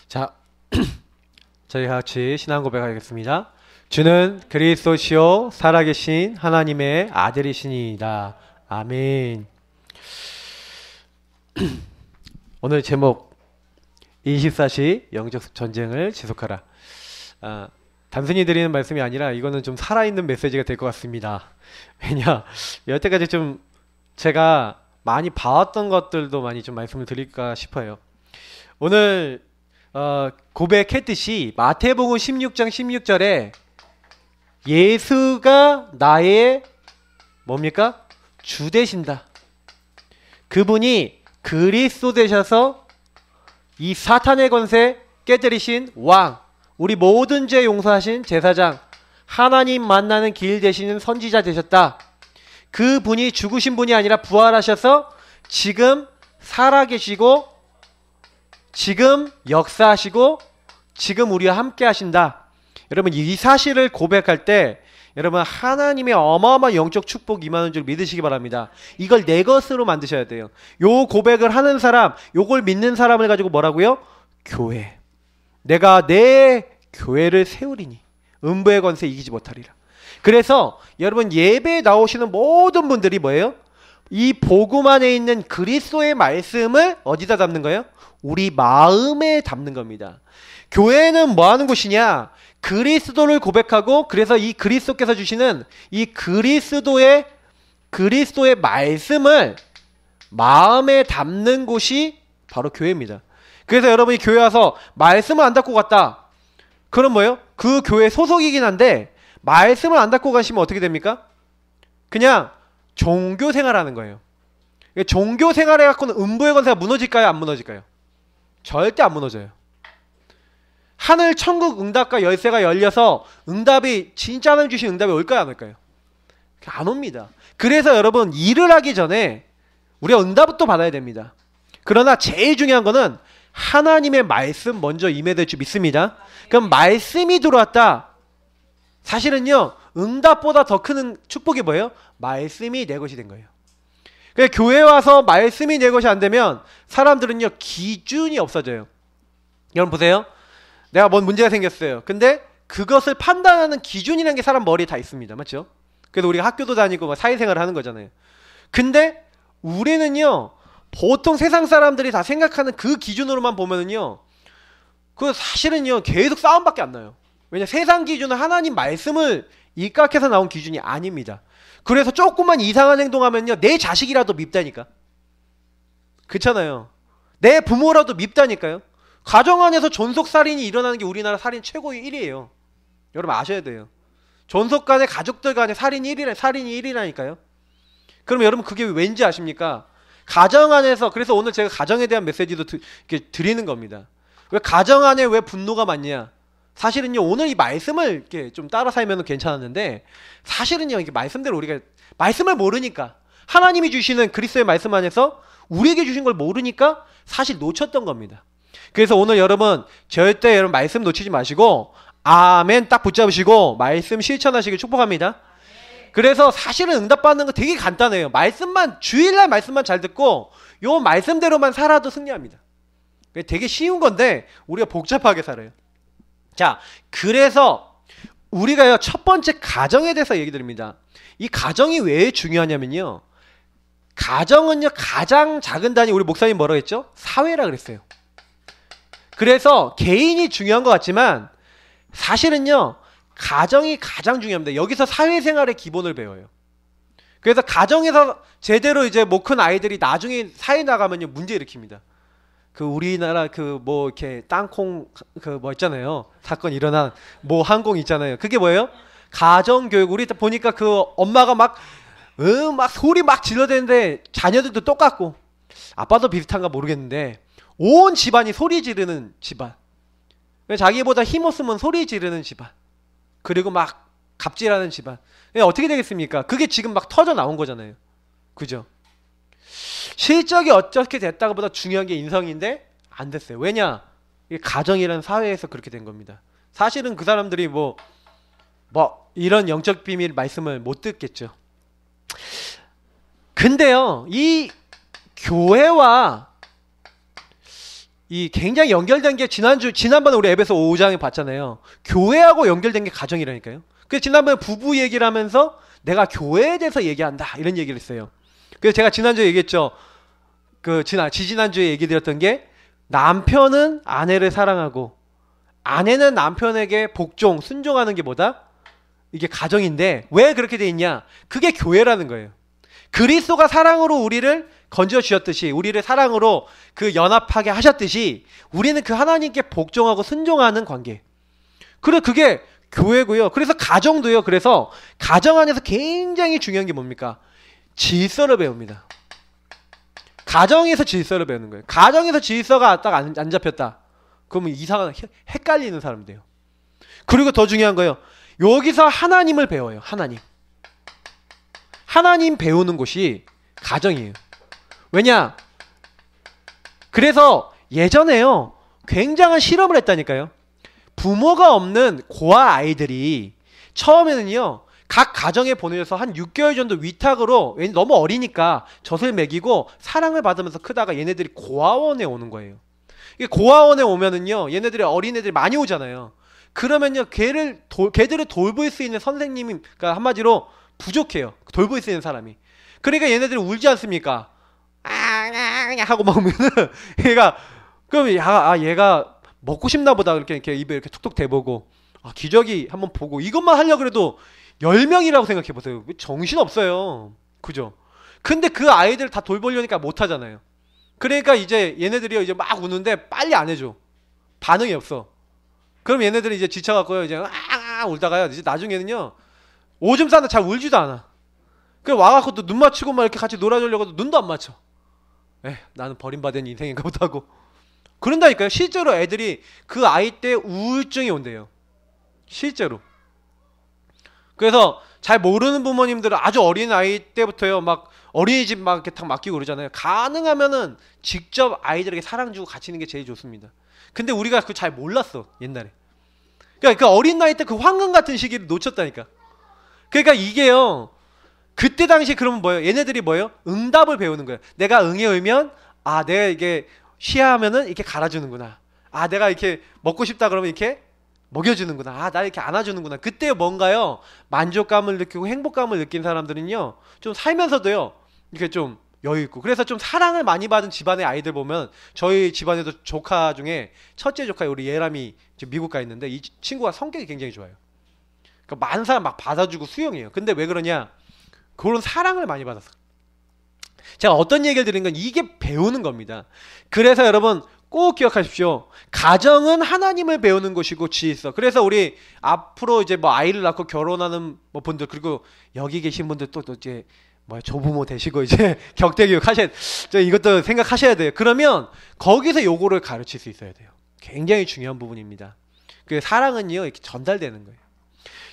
자, 저희 같이 신앙 고백하겠습니다. 주는 그리스도시요 살아계신 하나님의 아들이시니이다. 아멘. 오늘 제목 24시 영적 전쟁을 지속하라. 단순히 드리는 말씀이 아니라 이거는 좀 살아있는 메시지가 될 것 같습니다. 왜냐, 여태까지 좀 제가 많이 봐왔던 것들도 많이 좀 말씀을 드릴까 싶어요. 오늘 고백했듯이 마태복음 16장 16절에 예수가 나의 뭡니까? 주 되신다. 그분이 그리스도 되셔서 이 사탄의 권세 깨뜨리신 왕, 우리 모든 죄 용서하신 제사장, 하나님 만나는 길 되시는 선지자 되셨다. 그분이 죽으신 분이 아니라 부활하셔서 지금 살아계시고 지금 역사하시고 지금 우리와 함께 하신다. 여러분, 이 사실을 고백할 때 여러분 하나님의 어마어마한 영적 축복이 임하는 줄 믿으시기 바랍니다. 이걸 내 것으로 만드셔야 돼요. 요 고백을 하는 사람, 요걸 믿는 사람을 가지고 뭐라고요? 교회. 내가 내 교회를 세우리니 음부의 권세 이기지 못하리라. 그래서 여러분 예배에 나오시는 모든 분들이 뭐예요? 이 복음 안에 있는 그리스도의 말씀을 어디다 담는 거예요? 우리 마음에 담는 겁니다. 교회는 뭐 하는 곳이냐? 그리스도를 고백하고, 그래서 이 그리스도께서 주시는 이 그리스도의 말씀을 마음에 담는 곳이 바로 교회입니다. 그래서 여러분이 교회 와서 말씀을 안 닫고 갔다. 그럼 뭐예요? 그 교회 소속이긴 한데 말씀을 안 닫고 가시면 어떻게 됩니까? 그냥 종교 생활하는 거예요. 종교 생활 해갖고는 음부의 권세가 무너질까요? 안 무너질까요? 절대 안 무너져요. 하늘 천국 응답과 열쇠가 열려서 응답이, 진짜 하나님 주신 응답이 올까요? 안 올까요? 안 옵니다. 그래서 여러분 일을 하기 전에 우리가 응답부터 받아야 됩니다. 그러나 제일 중요한 거는 하나님의 말씀 먼저 임해야 될 줄 믿습니다. 그럼 말씀이 들어왔다. 사실은요, 응답보다 더 큰 축복이 뭐예요? 말씀이 내 것이 된 거예요. 그러니까 교회 와서 말씀이 내 것이 안 되면 사람들은요, 기준이 없어져요. 여러분 보세요. 내가 뭔 문제가 생겼어요. 근데 그것을 판단하는 기준이라는 게 사람 머리에 다 있습니다. 맞죠? 그래서 우리가 학교도 다니고 사회생활을 하는 거잖아요. 근데 우리는요, 보통 세상 사람들이 다 생각하는 그 기준으로만 보면은요, 그 사실은요, 계속 싸움밖에 안 나요. 왜냐, 세상 기준은 하나님 말씀을 입각해서 나온 기준이 아닙니다. 그래서 조금만 이상한 행동하면요, 내 자식이라도 밉다니까. 그렇잖아요. 내 부모라도 밉다니까요. 가정 안에서 존속살인이 일어나는 게 우리나라 살인 최고의 1위예요. 여러분 아셔야 돼요. 존속 간에, 가족들 간에 살인이 1위라니까요. 그럼 여러분 그게 왠지 아십니까? 가정 안에서, 그래서 오늘 제가 가정에 대한 메시지도 이렇게 드리는 겁니다. 왜 가정 안에 왜 분노가 많냐? 사실은요, 오늘 이 말씀을 이렇게 좀 따라 살면 괜찮았는데, 사실은요, 이게 말씀대로 우리가 말씀을 모르니까, 하나님이 주시는 그리스도의 말씀 안에서 우리에게 주신 걸 모르니까 사실 놓쳤던 겁니다. 그래서 오늘 여러분 절대 여러분 말씀 놓치지 마시고 아멘 딱 붙잡으시고 말씀 실천하시길 축복합니다. 그래서 사실은 응답받는 거 되게 간단해요. 말씀만, 주일날 말씀만 잘 듣고 요 말씀대로만 살아도 승리합니다. 되게 쉬운 건데 우리가 복잡하게 살아요. 자, 그래서 우리가요, 첫 번째 가정에 대해서 얘기 드립니다. 이 가정이 왜 중요하냐면요, 가정은요, 가장 작은 단위, 우리 목사님 뭐라고 했죠? 사회라 그랬어요. 그래서 개인이 중요한 것 같지만 사실은요, 가정이 가장 중요합니다. 여기서 사회생활의 기본을 배워요. 그래서 가정에서 제대로 이제 못 큰 아이들이 나중에 사회 나가면요, 문제 일으킵니다. 그 우리나라 그 뭐 이렇게 땅콩 그 뭐 있잖아요. 사건 일어난 뭐 항공 있잖아요. 그게 뭐예요? 가정교육. 우리 보니까 그 엄마가 막 소리 막 질러대는데 자녀들도 똑같고, 아빠도 비슷한가 모르겠는데 온 집안이 소리 지르는 집안. 자기보다 힘없으면 소리 지르는 집안. 그리고 막 갑질하는 집안. 어떻게 되겠습니까? 그게 지금 막 터져 나온 거잖아요. 그죠? 실적이 어떻게 됐다가 보다 중요한 게 인성인데 안 됐어요. 왜냐? 이게 가정이라는 사회에서 그렇게 된 겁니다. 사실은 그 사람들이 뭐 이런 영적 비밀 말씀을 못 듣겠죠. 근데요, 이 교회와 이 굉장히 연결된 게 지난번에 우리 에베소 5장에 봤잖아요. 교회하고 연결된 게 가정이라니까요. 그래서 지난번에 부부 얘기를 하면서 내가 교회에 대해서 얘기한다 이런 얘기를 했어요. 그래서 제가 지난주에 얘기했죠. 지지난주에 얘기 드렸던 게 남편은 아내를 사랑하고 아내는 남편에게 복종, 순종하는 게 뭐다? 이게 가정인데 왜 그렇게 돼 있냐? 그게 교회라는 거예요. 그리스도가 사랑으로 우리를 건져 주셨듯이 우리를 사랑으로 그 연합하게 하셨듯이 우리는 그 하나님께 복종하고 순종하는 관계. 그래 그게 교회고요. 그래서 가정도요. 그래서 가정 안에서 굉장히 중요한 게 뭡니까? 질서를 배웁니다. 가정에서 질서를 배우는 거예요. 가정에서 질서가 딱 안 잡혔다. 그러면 이상한 헷갈리는 사람 돼요. 그리고 더 중요한 거예요. 여기서 하나님을 배워요. 하나님 배우는 곳이 가정이에요. 왜냐? 그래서 예전에요. 굉장한 실험을 했다니까요. 부모가 없는 고아 아이들이 처음에는요. 각 가정에 보내서 한 6개월 정도 위탁으로 너무 어리니까 젖을 먹이고 사랑을 받으면서 크다가 얘네들이 고아원에 오는 거예요. 고아원에 오면은요. 얘네들이 어린애들이 많이 오잖아요. 그러면요. 걔들을 돌볼 수 있는 선생님이 그러니까 한마디로 부족해요. 돌볼 수 있는 사람이. 그러니까 얘네들이 울지 않습니까? 하고 막 오면은 그럼 얘가 먹고 싶나 보다 이렇게 입에 이렇게 툭툭 대보고 기저귀 한번 보고 이것만 하려고 그래도 10명이라고 생각해 보세요. 정신 없어요. 그죠? 근데 그 아이들 다 돌보려니까 못 하잖아요. 그러니까 이제 얘네들이 이제 막 우는데 빨리 안 해줘. 반응이 없어. 그럼 얘네들이 이제 지쳐갖고요. 이제 울다가요. 이제 나중에는요. 오줌 싸는데 잘 울지도 않아. 그래 와갖고 또 눈 맞추고 막 이렇게 같이 놀아주려고 해도 눈도 안 맞춰. 나는 버림받은 인생인가 보다 하고. 그런다니까요. 실제로 애들이 그 아이 때 우울증이 온대요. 실제로. 그래서 잘 모르는 부모님들은 아주 어린 아이 때부터요. 막 어린이집 막 이렇게 탁 맡기고 그러잖아요. 가능하면은 직접 아이들에게 사랑 주고 가르치는 게 제일 좋습니다. 근데 우리가 그거 잘 몰랐어. 옛날에. 그러니까 그 어린 나이 때 그 황금 같은 시기를 놓쳤다니까. 그러니까 이게요. 그때 당시에 그러면 뭐예요? 얘네들이 뭐예요? 응답을 배우는 거예요. 내가 응에 울면 내가 이게 쉬하면은 이렇게 갈아주는구나. 내가 이렇게 먹고 싶다 그러면 이렇게 먹여주는구나. 나 이렇게 안아주는구나. 그때 뭔가요? 만족감을 느끼고 행복감을 느낀 사람들은요. 좀 살면서도요. 이렇게 좀 여유있고. 그래서 좀 사랑을 많이 받은 집안의 아이들 보면 저희 집안에도 조카 중에 첫째 조카 우리 예람이 미국 가 있는데 이 친구가 성격이 굉장히 좋아요. 그러니까 많은 사람 막 받아주고 수용해요. 근데 왜 그러냐? 그런 사랑을 많이 받았어. 제가 어떤 얘기를 드린 건 이게 배우는 겁니다. 그래서 여러분 꼭 기억하십시오. 가정은 하나님을 배우는 곳이고 질서. 그래서 우리 앞으로 이제 뭐 아이를 낳고 결혼하는 뭐 분들 그리고 여기 계신 분들 또 이제 조부모 되시고 이제 격대교육 이것도 생각하셔야 돼요. 그러면 거기서 요거를 가르칠 수 있어야 돼요. 굉장히 중요한 부분입니다. 그 사랑은요 이렇게 전달되는 거예요.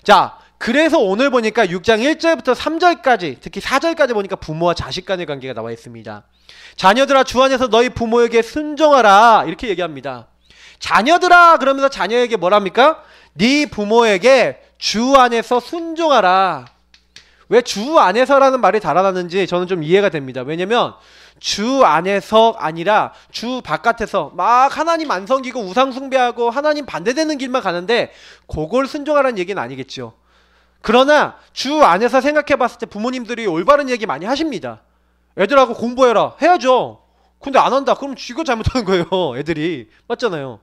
자, 그래서 오늘 보니까 6장 1절부터 3절까지 특히 4절까지 보니까 부모와 자식 간의 관계가 나와 있습니다. 자녀들아 주 안에서 너희 부모에게 순종하라 이렇게 얘기합니다. 자녀들아 그러면서 자녀에게 뭐랍니까? 네 부모에게 주 안에서 순종하라. 왜 주 안에서라는 말이 달아났는지 저는 좀 이해가 됩니다. 왜냐면 주 안에서 아니라 주 바깥에서 막 하나님 안 섬기고 우상 숭배하고 하나님 반대되는 길만 가는데 그걸 순종하라는 얘기는 아니겠죠. 그러나 주 안에서 생각해 봤을 때 부모님들이 올바른 얘기 많이 하십니다. 애들하고 공부해라. 해야죠. 근데 안 한다. 그럼 이거 잘못하는 거예요. 애들이. 맞잖아요.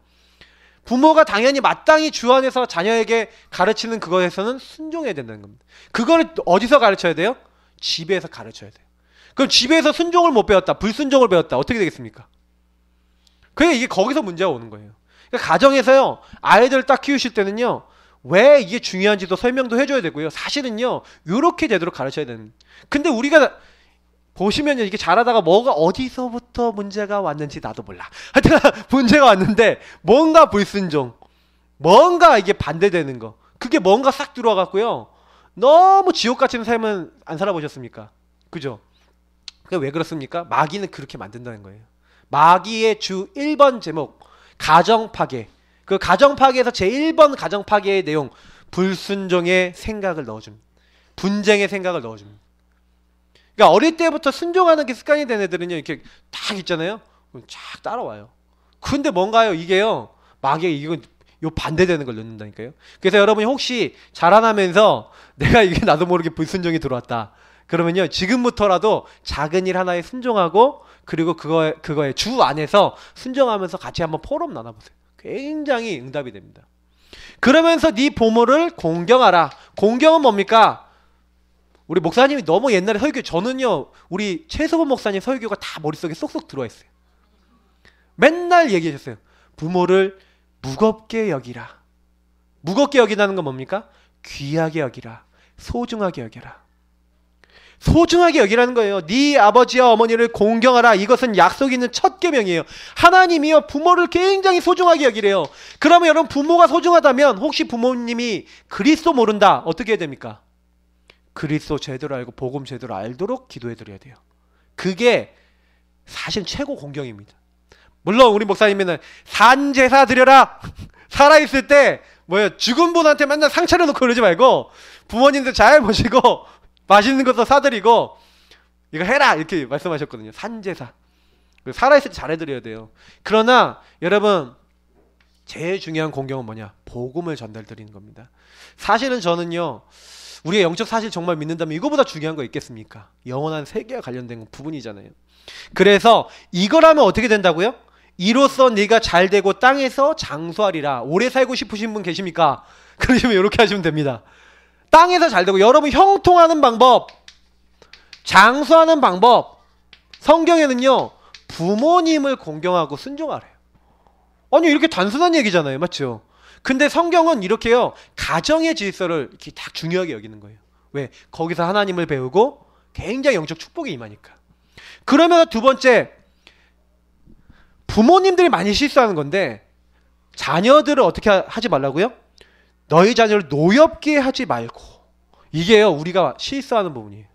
부모가 당연히 마땅히 주 안에서 자녀에게 가르치는 그거에서는 순종해야 된다는 겁니다. 그거를 어디서 가르쳐야 돼요? 집에서 가르쳐야 돼요. 그럼 집에서 순종을 못 배웠다. 불순종을 배웠다. 어떻게 되겠습니까? 그게 이게 거기서 문제가 오는 거예요. 그러니까 가정에서요. 아이들을 딱 키우실 때는요. 왜 이게 중요한지도 설명도 해줘야 되고요. 사실은요. 이렇게 되도록 가르쳐야 되는. 근데 우리가 보시면요. 이게 잘하다가 뭐가 어디서부터 문제가 왔는지 나도 몰라. 하여튼 문제가 왔는데 뭔가 불순종. 뭔가 이게 반대되는 거. 그게 뭔가 싹 들어와갖고요. 너무 지옥같은 삶은 안 살아보셨습니까? 그죠? 그게 왜 그렇습니까? 마귀는 그렇게 만든다는 거예요. 마귀의 주 1번 제목 가정 파괴. 그 가정 파괴에서 제 1번 가정 파괴의 내용 불순종의 생각을 넣어줍니다. 분쟁의 생각을 넣어줍니다. 그러니까 어릴 때부터 순종하는 게 습관이 된 애들은요 이렇게 딱 있잖아요. 쫙 따라와요. 근데 뭔가요? 이게요. 막에 이건 요 반대되는 걸 넣는다니까요. 그래서 여러분이 혹시 자라나면서 내가 이게 나도 모르게 불순종이 들어왔다. 그러면요. 지금부터라도 작은 일 하나에 순종하고 그리고 그거에 주 안에서 순종하면서 같이 한번 포럼 나눠보세요. 굉장히 응답이 됩니다. 그러면서 네 부모를 공경하라. 공경은 뭡니까? 우리 목사님이 너무 옛날에 설교, 저는요 우리 최소범 목사님 설교가 다 머릿속에 쏙쏙 들어와 있어요. 맨날 얘기하셨어요. 부모를 무겁게 여기라. 무겁게 여기라는 건 뭡니까? 귀하게 여기라. 소중하게 여겨라. 소중하게 여기라는 거예요. 네 아버지와 어머니를 공경하라. 이것은 약속 있는 첫 계명이에요. 하나님이요 부모를 굉장히 소중하게 여기래요. 그러면 여러분 부모가 소중하다면 혹시 부모님이 그리스도 모른다. 어떻게 해야 됩니까? 그리스도 제대로 알고 복음 제대로 알도록 기도해 드려야 돼요. 그게 사실 최고 공경입니다. 물론 우리 목사님은 산제사 드려라. 살아있을 때 뭐예요? 죽은 분한테 맨날 상 차려놓고 그러지 말고 부모님들 잘 모시고 맛있는 것도 사드리고 이거 해라 이렇게 말씀하셨거든요. 산제사. 살아있을 때 잘해드려야 돼요. 그러나 여러분 제일 중요한 공경은 뭐냐? 복음을 전달드리는 겁니다. 사실은 저는요 우리의 영적 사실 정말 믿는다면 이거보다 중요한 거 있겠습니까? 영원한 세계와 관련된 부분이잖아요. 그래서 이거라면 어떻게 된다고요? 이로써 네가 잘되고 땅에서 장수하리라. 오래 살고 싶으신 분 계십니까? 그러시면 이렇게 하시면 됩니다. 땅에서 잘되고 여러분 형통하는 방법, 장수하는 방법, 성경에는요 부모님을 공경하고 순종하래요. 아니 이렇게 단순한 얘기잖아요. 맞죠? 근데 성경은 이렇게요 가정의 질서를 이렇게 딱 중요하게 여기는 거예요. 왜? 거기서 하나님을 배우고 굉장히 영적 축복이 임하니까. 그러면 두 번째, 부모님들이 많이 실수하는 건데 자녀들을 어떻게 하지 말라고요? 너희 자녀를 노엽게 하지 말고. 이게요 우리가 실수하는 부분이에요.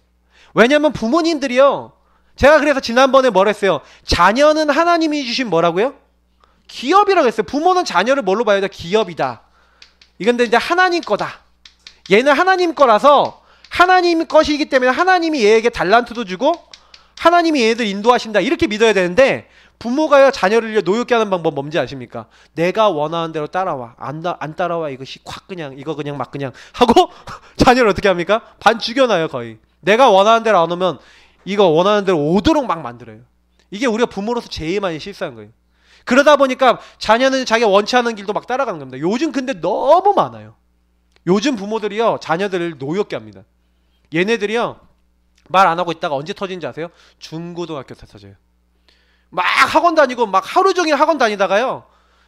왜냐면 부모님들이요, 제가 그래서 지난번에 뭘 했어요? 자녀는 하나님이 주신 뭐라고요? 기업이라고 했어요. 부모는 자녀를 뭘로 봐야 돼? 기업이다. 이건데 이제 하나님 거다. 얘는 하나님 거라서 하나님 것이기 때문에 하나님이 얘에게 달란트도 주고 하나님이 얘들 인도하신다. 이렇게 믿어야 되는데 부모가요 자녀를 노엽게 하는 방법 뭔지 아십니까? 내가 원하는 대로 따라와. 안 따라와. 이것이 콱 그냥 이거 그냥 막 그냥 하고 자녀를 어떻게 합니까? 반 죽여놔요 거의. 내가 원하는 대로 안 오면 이거 원하는 대로 오도록 막 만들어요. 이게 우리가 부모로서 제일 많이 실수한 거예요. 그러다 보니까 자녀는 자기가 원치 않는 길도 막 따라가는 겁니다. 요즘 근데 너무 많아요. 요즘 부모들이요 자녀들을 노엽게 합니다. 얘네들이요 말 안 하고 있다가 언제 터진지 아세요? 중고등학교 때 터져요. 막 학원 다니고 막 하루 종일 학원 다니다가요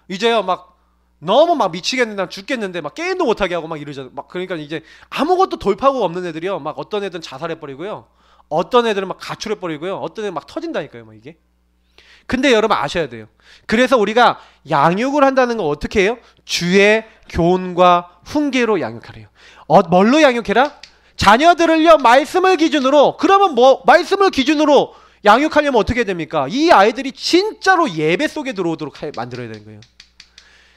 이제요 막 너무 막 미치겠는데 난 죽겠는데 막 게임도 못하게 하고 막 이러잖아요. 막 그러니까 이제 아무것도 돌파구가 없는 애들이요 막 어떤 애들은 자살해버리고요, 어떤 애들은 막 가출해버리고요, 어떤 애들은 막 터진다니까요 막 이게. 근데 여러분 아셔야 돼요. 그래서 우리가 양육을 한다는 건 어떻게 해요? 주의 교훈과 훈계로 양육하래요. 뭘로 양육해라? 자녀들을요 말씀을 기준으로. 그러면 뭐 말씀을 기준으로 양육하려면 어떻게 됩니까? 이 아이들이 진짜로 예배 속에 들어오도록 만들어야 되는 거예요.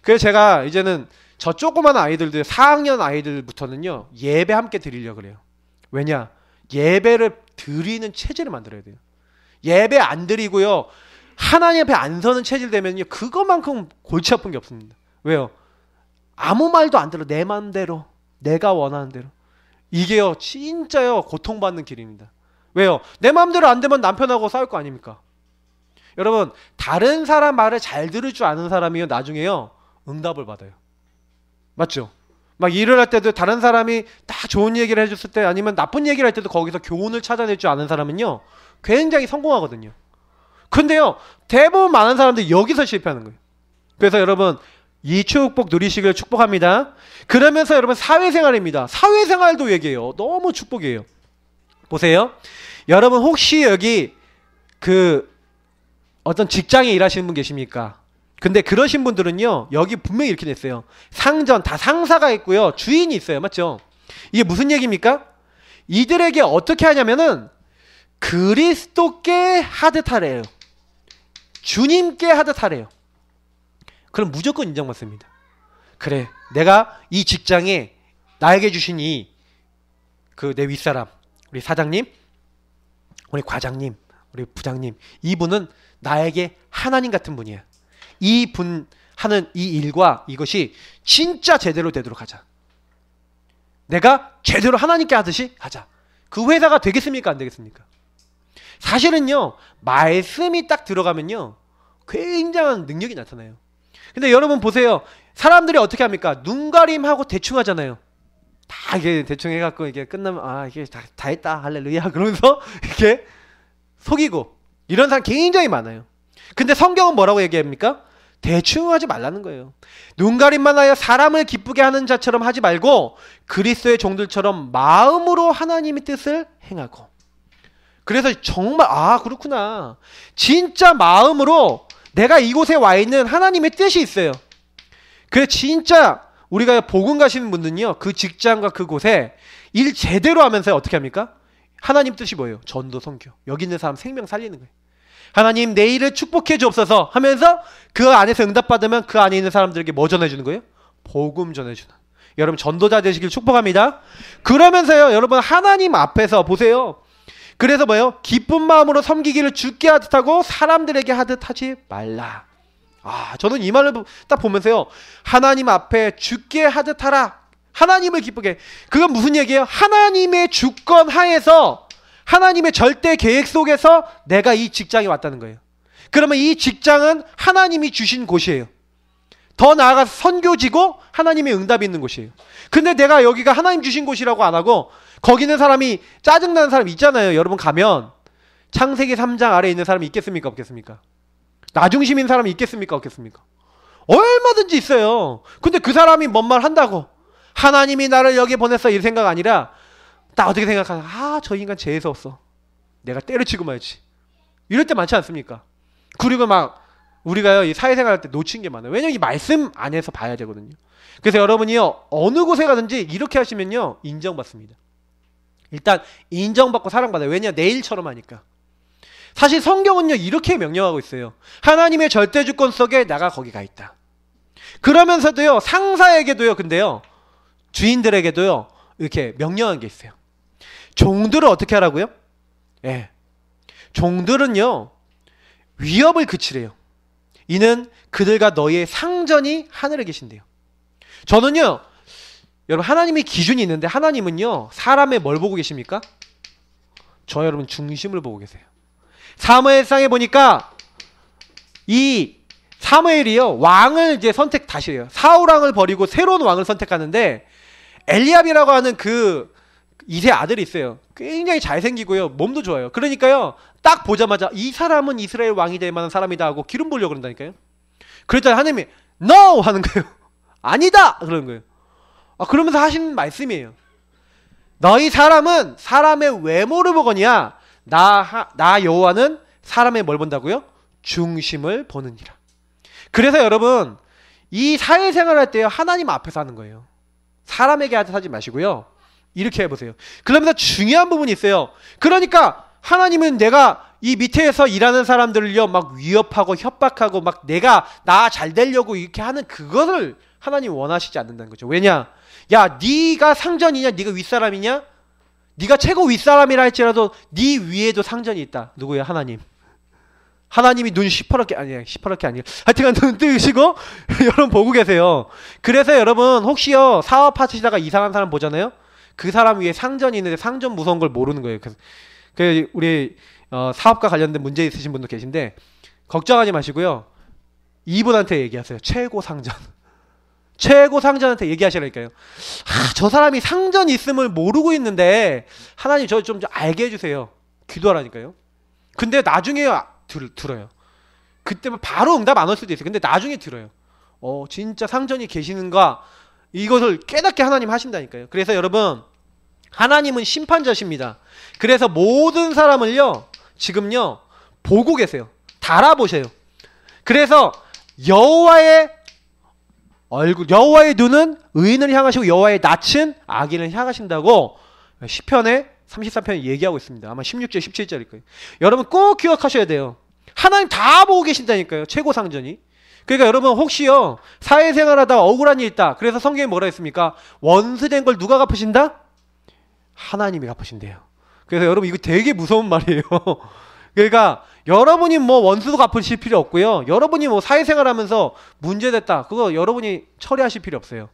그래서 제가 이제는 저 조그만 아이들들 4학년 아이들부터는요 예배 함께 드리려고 그래요. 왜냐? 예배를 드리는 체질을 만들어야 돼요. 예배 안 드리고요 하나님 앞에 안 서는 체질 되면요 그것만큼 골치 아픈 게 없습니다. 왜요? 아무 말도 안 들어. 내 맘대로 내가 원하는 대로. 이게요 진짜요 고통받는 길입니다. 왜요? 내 맘대로 안 되면 남편하고 싸울 거 아닙니까? 여러분 다른 사람 말을 잘 들을 줄 아는 사람이요 나중에요 응답을 받아요. 맞죠? 막 일을 할 때도 다른 사람이 딱 좋은 얘기를 해줬을 때 아니면 나쁜 얘기를 할 때도 거기서 교훈을 찾아낼 줄 아는 사람은요 굉장히 성공하거든요. 근데요 대부분 많은 사람들이 여기서 실패하는 거예요. 그래서 여러분 이 축복 누리시길 축복합니다. 그러면서 여러분 사회생활입니다. 사회생활도 얘기해요. 너무 축복이에요. 보세요. 여러분 혹시 여기 그 어떤 직장에 일하시는 분 계십니까? 근데 그러신 분들은요 여기 분명히 이렇게 냈어요. 상전 다 상사가 있고요 주인이 있어요. 맞죠? 이게 무슨 얘기입니까? 이들에게 어떻게 하냐면은 그리스도께 하듯 하래요. 주님께 하듯 하래요. 그럼 무조건 인정받습니다. 그래 내가 이 직장에 나에게 주신 이 그 내 윗사람 우리 사장님, 우리 과장님, 우리 부장님, 이분은 나에게 하나님 같은 분이야. 이 분 하는 이 일과 이것이 진짜 제대로 되도록 하자. 내가 제대로 하나님께 하듯이 하자. 그 회사가 되겠습니까? 안 되겠습니까? 사실은요, 말씀이 딱 들어가면요, 굉장한 능력이 나타나요. 근데 여러분 보세요. 사람들이 어떻게 합니까? 눈가림하고 대충 하잖아요. 다 이게 대충 해갖고 이게 끝나면, 아, 이게 다 했다. 할렐루야. 그러면서 이렇게 속이고, 이런 사람 굉장히 많아요. 근데 성경은 뭐라고 얘기합니까? 대충 하지 말라는 거예요. 눈가림만 하여 사람을 기쁘게 하는 자처럼 하지 말고 그리스도의 종들처럼 마음으로 하나님의 뜻을 행하고. 그래서 정말 그렇구나. 진짜 마음으로 내가 이곳에 와 있는 하나님의 뜻이 있어요. 그래서 진짜 우리가 복음 가시는 분들은요, 그 직장과 그곳에 일 제대로 하면서 어떻게 합니까? 하나님 뜻이 뭐예요? 전도 선교. 여기 있는 사람 생명 살리는 거예요. 하나님 내 일을 축복해 주옵소서 하면서 그 안에서 응답받으면 그 안에 있는 사람들에게 뭐 전해주는 거예요? 복음 전해주는. 여러분 전도자 되시길 축복합니다. 그러면서요, 여러분 하나님 앞에서 보세요. 그래서 뭐예요? 기쁜 마음으로 섬기기를 주께 하듯 하고 사람들에게 하듯 하지 말라. 저는 이 말을 딱 보면서요, 하나님 앞에 주께 하듯 하라. 하나님을 기쁘게. 그건 무슨 얘기예요? 하나님의 주권 하에서, 하나님의 절대 계획 속에서 내가 이 직장에 왔다는 거예요. 그러면 이 직장은 하나님이 주신 곳이에요. 더 나아가서 선교지고 하나님의 응답이 있는 곳이에요. 근데 내가 여기가 하나님 주신 곳이라고 안 하고 거기 있는 사람이 짜증나는 사람이 있잖아요. 여러분 가면 창세기 3장 아래에 있는 사람이 있겠습니까? 없겠습니까? 나중심인 사람이 있겠습니까? 없겠습니까? 얼마든지 있어요. 근데 그 사람이 뭔 말 한다고 하나님이 나를 여기 보냈어 이 생각 아니라 나 어떻게 생각하나? 저 인간 재수 없어. 내가 때려치고 말지. 이럴 때 많지 않습니까? 그리고 막 우리가요, 이 사회생활 할 때 놓친 게 많아요. 왜냐면 이 말씀 안에서 봐야 되거든요. 그래서 여러분이요, 어느 곳에 가든지 이렇게 하시면요, 인정받습니다. 일단 인정받고 사랑받아요. 왜냐? 내 일처럼 하니까. 사실 성경은요, 이렇게 명령하고 있어요. 하나님의 절대 주권 속에 나가 거기 가 있다. 그러면서도요, 상사에게도요, 근데요, 주인들에게도요, 이렇게 명령한 게 있어요. 종들을 어떻게 하라고요? 예. 종들은요, 위협을 그치래요. 이는 그들과 너희의 상전이 하늘에 계신대요. 저는요, 여러분 하나님의 기준이 있는데 하나님은요, 사람의 뭘 보고 계십니까? 저 여러분 중심을 보고 계세요. 사무엘상에 보니까 이 사무엘이요, 왕을 이제 선택 다시 해요. 사울 왕을 버리고 새로운 왕을 선택하는데 엘리압이라고 하는 그 2세 아들이 있어요. 굉장히 잘생기고요, 몸도 좋아요. 그러니까요, 딱 보자마자 이 사람은 이스라엘 왕이 될 만한 사람이다 하고 기름 부으려고 그런다니까요. 그랬더니 하나님이 NO! 하는 거예요. 아니다! 그러는 거예요. 그러면서 하시는 말씀이에요. 너희 사람은 사람의 외모를 보거니와 나 여호와는 사람의 뭘 본다고요? 중심을 보느니라. 그래서 여러분 이 사회생활 할 때요, 하나님 앞에서 하는 거예요. 사람에게 하지 마시고요, 이렇게 해보세요. 그러면서 중요한 부분이 있어요. 그러니까 하나님은 내가 이 밑에서 일하는 사람들을요, 막 위협하고 협박하고 막 내가 나 잘 되려고 이렇게 하는 그것을 하나님 원하시지 않는다는 거죠. 왜냐? 야, 네가 상전이냐? 네가 윗사람이냐? 네가 최고 윗사람이라 할지라도 네 위에도 상전이 있다. 누구야? 하나님. 하나님이 눈 시퍼렇게 아니에요. 하여튼간 눈 뜨시고 여러분 보고 계세요. 그래서 여러분 혹시요, 사업하시다가 이상한 사람 보잖아요. 그 사람 위에 상전이 있는데 상전 무서운 걸 모르는 거예요. 그래서 우리 사업과 관련된 문제 있으신 분도 계신데 걱정하지 마시고요, 이분한테 얘기하세요. 최고 상전. 최고 상전한테 얘기하시라니까요. 저 사람이 상전 있음을 모르고 있는데 하나님 저 좀 알게 해주세요. 기도하라니까요. 근데 나중에 들어요. 그때 바로 응답 안 올 수도 있어요. 근데 나중에 들어요. 진짜 상전이 계시는가, 이것을 깨닫게 하나님 하신다니까요. 그래서 여러분 하나님은 심판자십니다. 그래서 모든 사람을요, 지금요 보고 계세요. 달아보세요. 그래서 여호와의 눈은 의인을 향하시고 여호와의 낯은 악인을 향하신다고 시편에 33편에 얘기하고 있습니다. 아마 16절 17절일 거예요. 여러분 꼭 기억하셔야 돼요. 하나님 다 보고 계신다니까요. 최고 상전이. 그러니까 여러분 혹시요, 사회생활하다 억울한 일 있다. 그래서 성경에 뭐라 했습니까? 원수된 걸 누가 갚으신다? 하나님이 갚으신대요. 그래서 여러분 이거 되게 무서운 말이에요. 그러니까 여러분이 뭐 원수도 갚으실 필요 없고요. 여러분이 뭐 사회생활하면서 문제됐다, 그거 여러분이 처리하실 필요 없어요.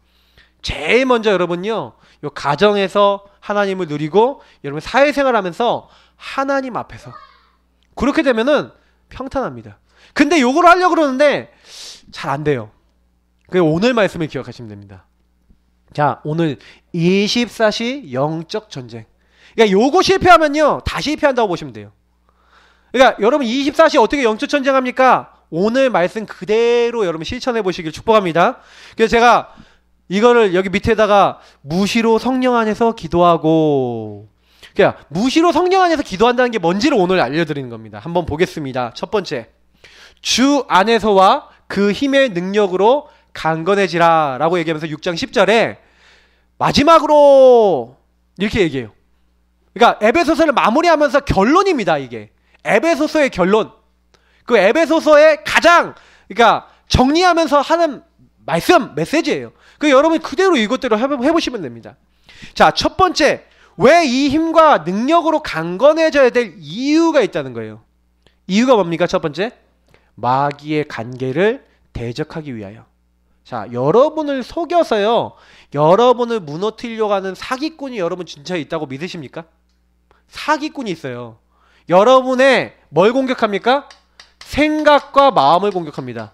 제일 먼저 여러분요, 요 가정에서 하나님을 누리고 여러분 사회생활하면서 하나님 앞에서 그렇게 되면은 평탄합니다. 근데 요걸 하려고 그러는데 잘 안 돼요. 그래서 오늘 말씀을 기억하시면 됩니다. 자, 오늘 24시 영적 전쟁. 그러니까 요거 실패하면요 다 실패한다고 보시면 돼요. 그러니까 여러분 24시 어떻게 영적 전쟁합니까? 오늘 말씀 그대로 여러분 실천해 보시길 축복합니다. 그래서 제가 이거를 여기 밑에다가 무시로 성령 안에서 기도하고, 그러니까 무시로 성령 안에서 기도한다는 게 뭔지를 오늘 알려드리는 겁니다. 한번 보겠습니다. 첫 번째, 주 안에서와 그 힘의 능력으로 강건해지라 라고 얘기하면서 6장 10절에 마지막으로 이렇게 얘기해요. 그러니까 에베소서를 마무리하면서 결론입니다. 이게 에베소서의 결론, 그 에베소서의 가장, 그러니까 정리하면서 하는 말씀, 메시지예요. 그 여러분 그대로 이것대로 해보시면 됩니다. 자, 첫 번째, 왜 이 힘과 능력으로 강건해져야 될 이유가 있다는 거예요. 이유가 뭡니까? 첫 번째, 마귀의 간계를 대적하기 위하여. 자, 여러분을 속여서요, 여러분을 무너뜨리려고 하는 사기꾼이 여러분 진짜 있다고 믿으십니까? 사기꾼이 있어요. 여러분의 뭘 공격합니까? 생각과 마음을 공격합니다.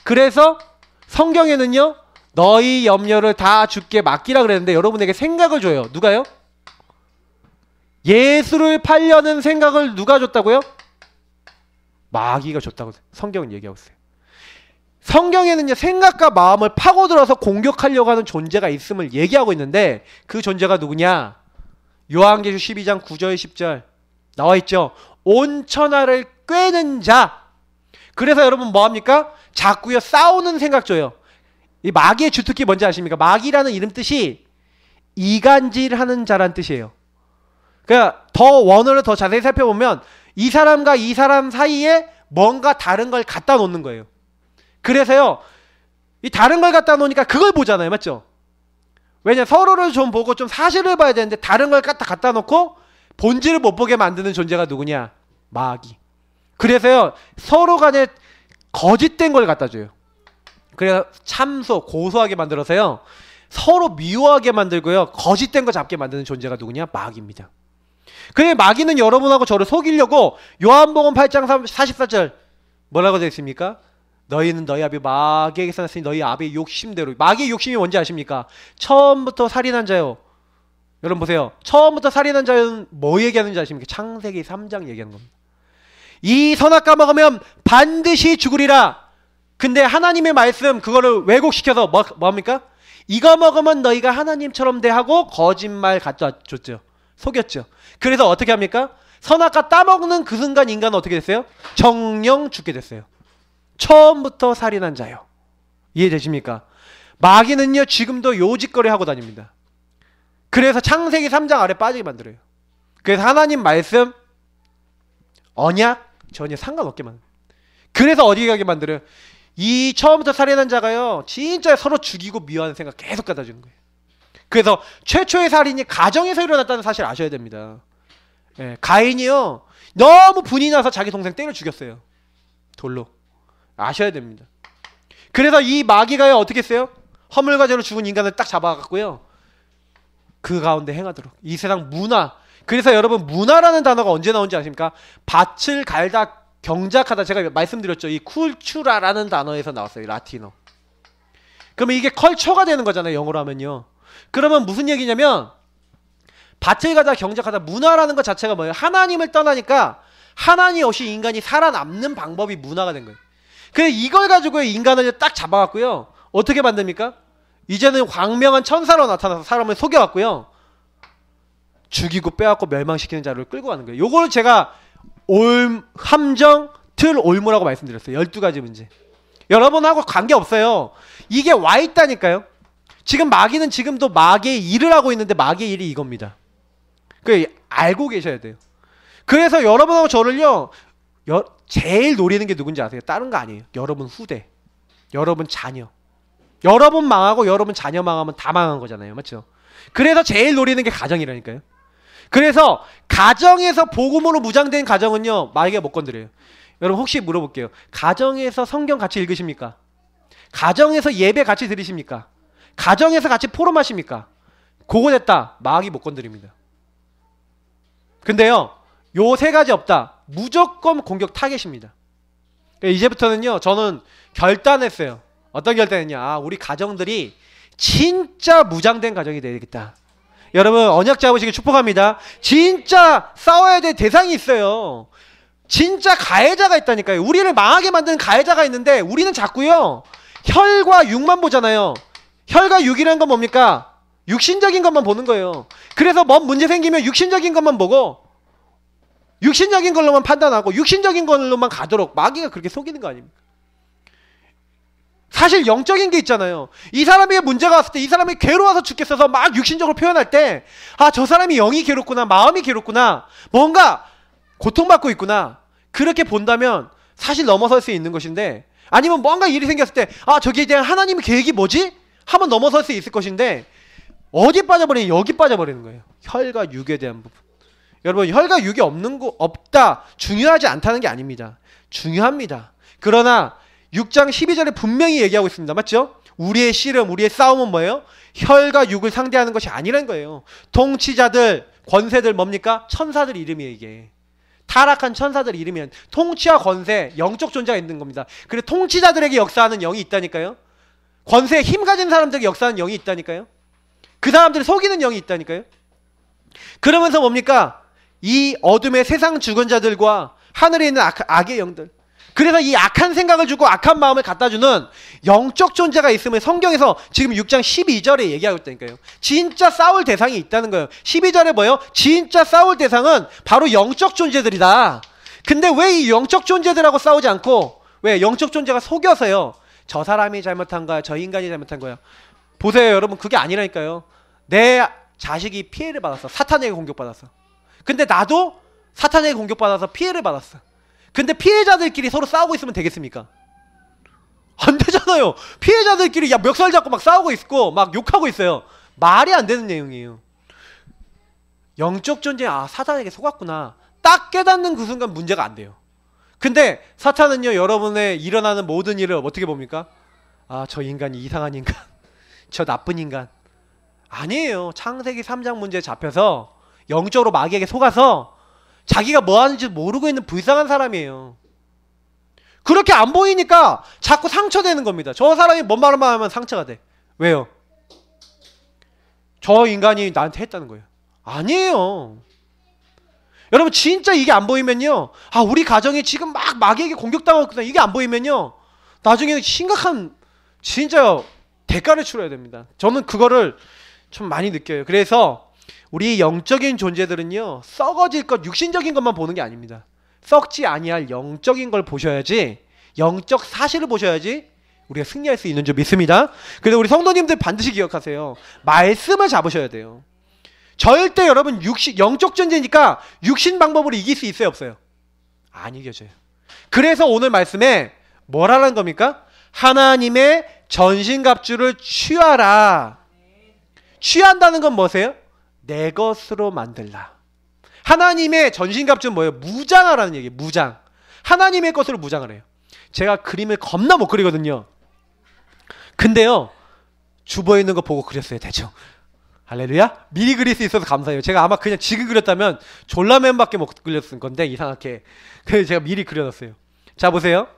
그래서 성경에는요, 너희 염려를 다 주께 맡기라 그랬는데 여러분에게 생각을 줘요. 누가요? 예수를 팔려는 생각을 누가 줬다고요? 마귀가 줬다고 성경은 얘기하고 있어요. 성경에는요, 생각과 마음을 파고들어서 공격하려고 하는 존재가 있음을 얘기하고 있는데 그 존재가 누구냐? 요한계시록 12장 9절 10절 나와 있죠. 온 천하를 꿰는 자. 그래서 여러분 뭐합니까? 자꾸요 싸우는 생각 줘요. 이 마귀의 주특기 뭔지 아십니까? 마귀라는 이름 뜻이 이간질하는 자란 뜻이에요. 그러니까 더 원어를 더 자세히 살펴보면 이 사람과 이 사람 사이에 뭔가 다른 걸 갖다 놓는 거예요. 그래서요, 이 다른 걸 갖다 놓으니까 그걸 보잖아요. 맞죠? 왜냐, 서로를 좀 보고 좀 사실을 봐야 되는데 다른 걸 갖다 놓고 본질을 못 보게 만드는 존재가 누구냐? 마귀. 그래서요, 서로 간에 거짓된 걸 갖다 줘요. 그래서 참소, 고소하게 만들어서요, 서로 미워하게 만들고요, 거짓된 거 잡게 만드는 존재가 누구냐? 마귀입니다. 그래, 마귀는 여러분하고 저를 속이려고 요한복음 8장 44절 뭐라고 되어 있습니까? 너희는 너희 아비 마귀에게서 났으니 너희 아비의 욕심대로. 마귀의 욕심이 뭔지 아십니까? 처음부터 살인한 자요. 여러분 보세요. 처음부터 살인한 자는 뭐 얘기하는지 아십니까? 창세기 3장 얘기하는 겁니다. 이 선악과 먹으면 반드시 죽으리라. 근데 하나님의 말씀 그거를 왜곡시켜서 뭐합니까? 이거 먹으면 너희가 하나님처럼 돼 하고 거짓말 갖다 줬죠. 속였죠. 그래서 어떻게 합니까? 선악과 따먹는 그 순간 인간은 어떻게 됐어요? 정령 죽게 됐어요. 처음부터 살인한 자요. 이해되십니까? 마귀는요, 지금도 요짓거리 하고 다닙니다. 그래서 창세기 3장 아래 빠지게 만들어요. 그래서 하나님 말씀, 언약 전혀 상관없게 만들어요. 그래서 어디 가게 만들어요? 이 처음부터 살인한 자가요, 진짜 서로 죽이고 미워하는 생각 계속 갖다 주는 거예요. 그래서 최초의 살인이 가정에서 일어났다는 사실 아셔야 됩니다. 예, 가인이요, 너무 분이 나서 자기 동생 때려 죽였어요. 돌로. 아셔야 됩니다. 그래서 이 마귀가요, 어떻게 했어요? 허물과제로 죽은 인간을 딱 잡아갖고요, 그 가운데 행하도록. 이 세상 문화. 그래서 여러분, 문화라는 단어가 언제 나온지 아십니까? 밭을 갈다 경작하다. 제가 말씀드렸죠. 이 쿨추라라는 단어에서 나왔어요. 라틴어. 그러면 이게 컬처가 되는 거잖아요. 영어로 하면요. 그러면 무슨 얘기냐면, 밭을 가다 경작하다, 문화라는 것 자체가 뭐예요? 하나님을 떠나니까 하나님 없이 인간이 살아남는 방법이 문화가 된 거예요. 그래서 이걸 가지고 인간을 딱 잡아갖고요, 어떻게 만듭니까? 이제는 광명한 천사로 나타나서 사람을 속여갖고요, 죽이고 빼앗고 멸망시키는 자를 끌고 가는 거예요. 요걸 제가 함정, 틀, 올무라고 말씀드렸어요. 12가지 문제. 여러분하고 관계없어요. 이게 와 있다니까요. 지금 마귀는 지금도 마귀의 일을 하고 있는데 마귀의 일이 이겁니다. 그 알고 계셔야 돼요. 그래서 여러분하고 저를요, 제일 노리는 게 누군지 아세요? 다른 거 아니에요. 여러분 후대, 여러분 자녀. 여러분 망하고 여러분 자녀 망하면 다 망한 거잖아요. 맞죠? 그래서 제일 노리는 게 가정이라니까요. 그래서 가정에서 복음으로 무장된 가정은요, 마귀가 못 건드려요. 여러분 혹시 물어볼게요. 가정에서 성경 같이 읽으십니까? 가정에서 예배 같이 드리십니까? 가정에서 같이 포럼하십니까? 그거 됐다. 마귀 못 건드립니다. 근데요, 요 세 가지 없다. 무조건 공격 타겟입니다. 이제부터는요, 저는 결단했어요. 어떤 결단했냐? 우리 가정들이 진짜 무장된 가정이 되겠다. 여러분 언약 잡으시길 축복합니다. 진짜 싸워야 될 대상이 있어요. 진짜 가해자가 있다니까요. 우리를 망하게 만드는 가해자가 있는데 우리는 자꾸요 혈과 육만 보잖아요. 혈과 육이라는 건 뭡니까? 육신적인 것만 보는 거예요. 그래서 뭔 문제 생기면 육신적인 것만 보고 육신적인 걸로만 판단하고 육신적인 걸로만 가도록 마귀가 그렇게 속이는 거 아닙니까? 사실 영적인 게 있잖아요. 이 사람에게 문제가 왔을 때 이 사람이 괴로워서 죽겠어서 막 육신적으로 표현할 때 아, 저 사람이 영이 괴롭구나, 마음이 괴롭구나, 뭔가 고통받고 있구나, 그렇게 본다면 사실 넘어설 수 있는 것인데, 아니면 뭔가 일이 생겼을 때 아, 저기에 대한 하나님의 계획이 뭐지? 하면 넘어설 수 있을 것인데 어디 빠져버리냐? 여기 빠져버리는 거예요. 혈과 육에 대한 부분. 여러분 혈과 육이 없다, 중요하지 않다는 게 아닙니다. 중요합니다. 그러나 6장 12절에 분명히 얘기하고 있습니다. 맞죠? 우리의 씨름, 우리의 싸움은 뭐예요? 혈과 육을 상대하는 것이 아니라는 거예요. 통치자들, 권세들 뭡니까? 천사들 이름이에요. 이게 타락한 천사들 이름이 통치와 권세, 영적 존재가 있는 겁니다. 그리고 통치자들에게 역사하는 영이 있다니까요. 권세에 힘 가진 사람들에게 역사하는 영이 있다니까요. 그 사람들을 속이는 영이 있다니까요. 그러면서 뭡니까? 이 어둠의 세상 주권자들과 하늘에 있는 악의 영들, 그래서 이 악한 생각을 주고 악한 마음을 갖다주는 영적 존재가 있음을 성경에서 지금 6장 12절에 얘기하고 있다니까요. 진짜 싸울 대상이 있다는 거예요. 12절에 뭐예요? 진짜 싸울 대상은 바로 영적 존재들이다. 근데 왜 이 영적 존재들하고 싸우지 않고 왜 영적 존재가 속여서요, 저 사람이 잘못한 거야, 저 인간이 잘못한 거야. 보세요 여러분, 그게 아니라니까요. 내 자식이 피해를 받았어. 사탄에게 공격받았어. 근데 나도 사탄에게 공격받아서 피해를 받았어. 근데 피해자들끼리 서로 싸우고 있으면 되겠습니까? 안 되잖아요. 피해자들끼리 야 멱살 잡고 막 싸우고 있고 막 욕하고 있어요. 말이 안 되는 내용이에요. 영적 존재, 아 사탄에게 속았구나, 딱 깨닫는 그 순간 문제가 안 돼요. 근데 사탄은요, 여러분의 일어나는 모든 일을 어떻게 봅니까? 아, 저 인간이 이상한 인간, 저 나쁜 인간. 아니에요. 창세기 3장 문제에 잡혀서 영적으로 마귀에게 속아서 자기가 뭐 하는지 모르고 있는 불쌍한 사람이에요. 그렇게 안 보이니까 자꾸 상처되는 겁니다. 저 사람이 뭔 말만 하면 상처가 돼. 왜요? 저 인간이 나한테 했다는 거예요. 아니에요. 여러분 진짜 이게 안 보이면요, 아 우리 가정이 지금 막 마귀에게 공격당하고 있구나, 이게 안 보이면요 나중에 심각한 진짜 대가를 치러야 됩니다. 저는 그거를 좀 많이 느껴요. 그래서 우리 영적인 존재들은요, 썩어질 것, 육신적인 것만 보는 게 아닙니다. 썩지 아니할 영적인 걸 보셔야지, 영적 사실을 보셔야지 우리가 승리할 수 있는 줄 믿습니다. 그래서 우리 성도님들 반드시 기억하세요. 말씀을 잡으셔야 돼요. 절대 여러분 영적 존재니까 육신 방법으로 이길 수 있어요, 없어요? 안 이겨져요. 그래서 오늘 말씀에 뭐라는 겁니까? 하나님의 전신갑주를 취하라. 취한다는 건 뭐세요? 내 것으로 만들라. 하나님의 전신갑주는 뭐예요? 무장하라는 얘기예요. 무장. 하나님의 것으로 무장을 해요. 제가 그림을 겁나 못 그리거든요. 근데요, 주보에 있는 거 보고 그렸어요, 대충. 할렐루야? 미리 그릴 수 있어서 감사해요. 제가 아마 그냥 지금 그렸다면 졸라맨밖에 못 그렸을 건데, 이상하게. 그래서 제가 미리 그려놨어요. 자, 보세요.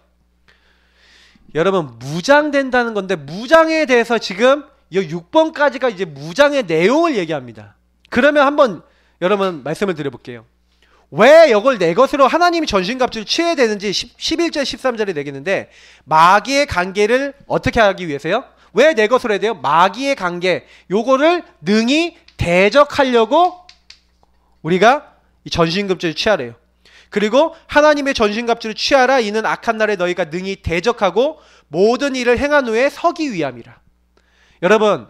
여러분, 무장된다는 건데, 무장에 대해서 지금 이 6번까지가 이제 무장의 내용을 얘기합니다. 그러면 한번 여러분 말씀을 드려볼게요. 왜 이걸 내 것으로 하나님이 전신갑주를 취해야 되는지 11절 13절에 내겠는데, 마귀의 관계를 어떻게 하기 위해서요? 왜 내 것으로 해야 돼요? 마귀의 관계, 요거를 능히 대적하려고 우리가 이 전신갑주를 취하래요. 그리고 하나님의 전신갑주를 취하라. 이는 악한 날에 너희가 능히 대적하고 모든 일을 행한 후에 서기 위함이라. 여러분,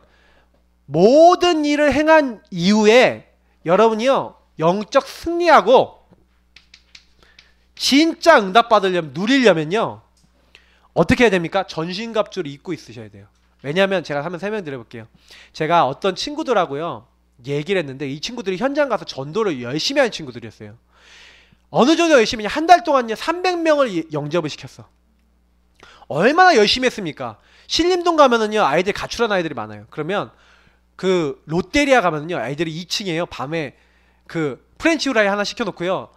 모든 일을 행한 이후에 여러분이요, 영적 승리하고 진짜 응답받으려면, 누리려면요, 어떻게 해야 됩니까? 전신갑주를 입고 있으셔야 돼요. 왜냐하면 제가 한번 설명드려 볼게요. 제가 어떤 친구들하고요 얘기를 했는데 이 친구들이 현장 가서 전도를 열심히 하는 친구들이었어요. 어느 정도 열심히 한 달 동안요 300명을 영접을 시켰어. 얼마나 열심히 했습니까? 신림동 가면은요 아이들 가출한 아이들이 많아요. 그러면 그 롯데리아 가면은요 아이들이 2층이에요. 밤에 그 프렌치 후라이 하나 시켜놓고요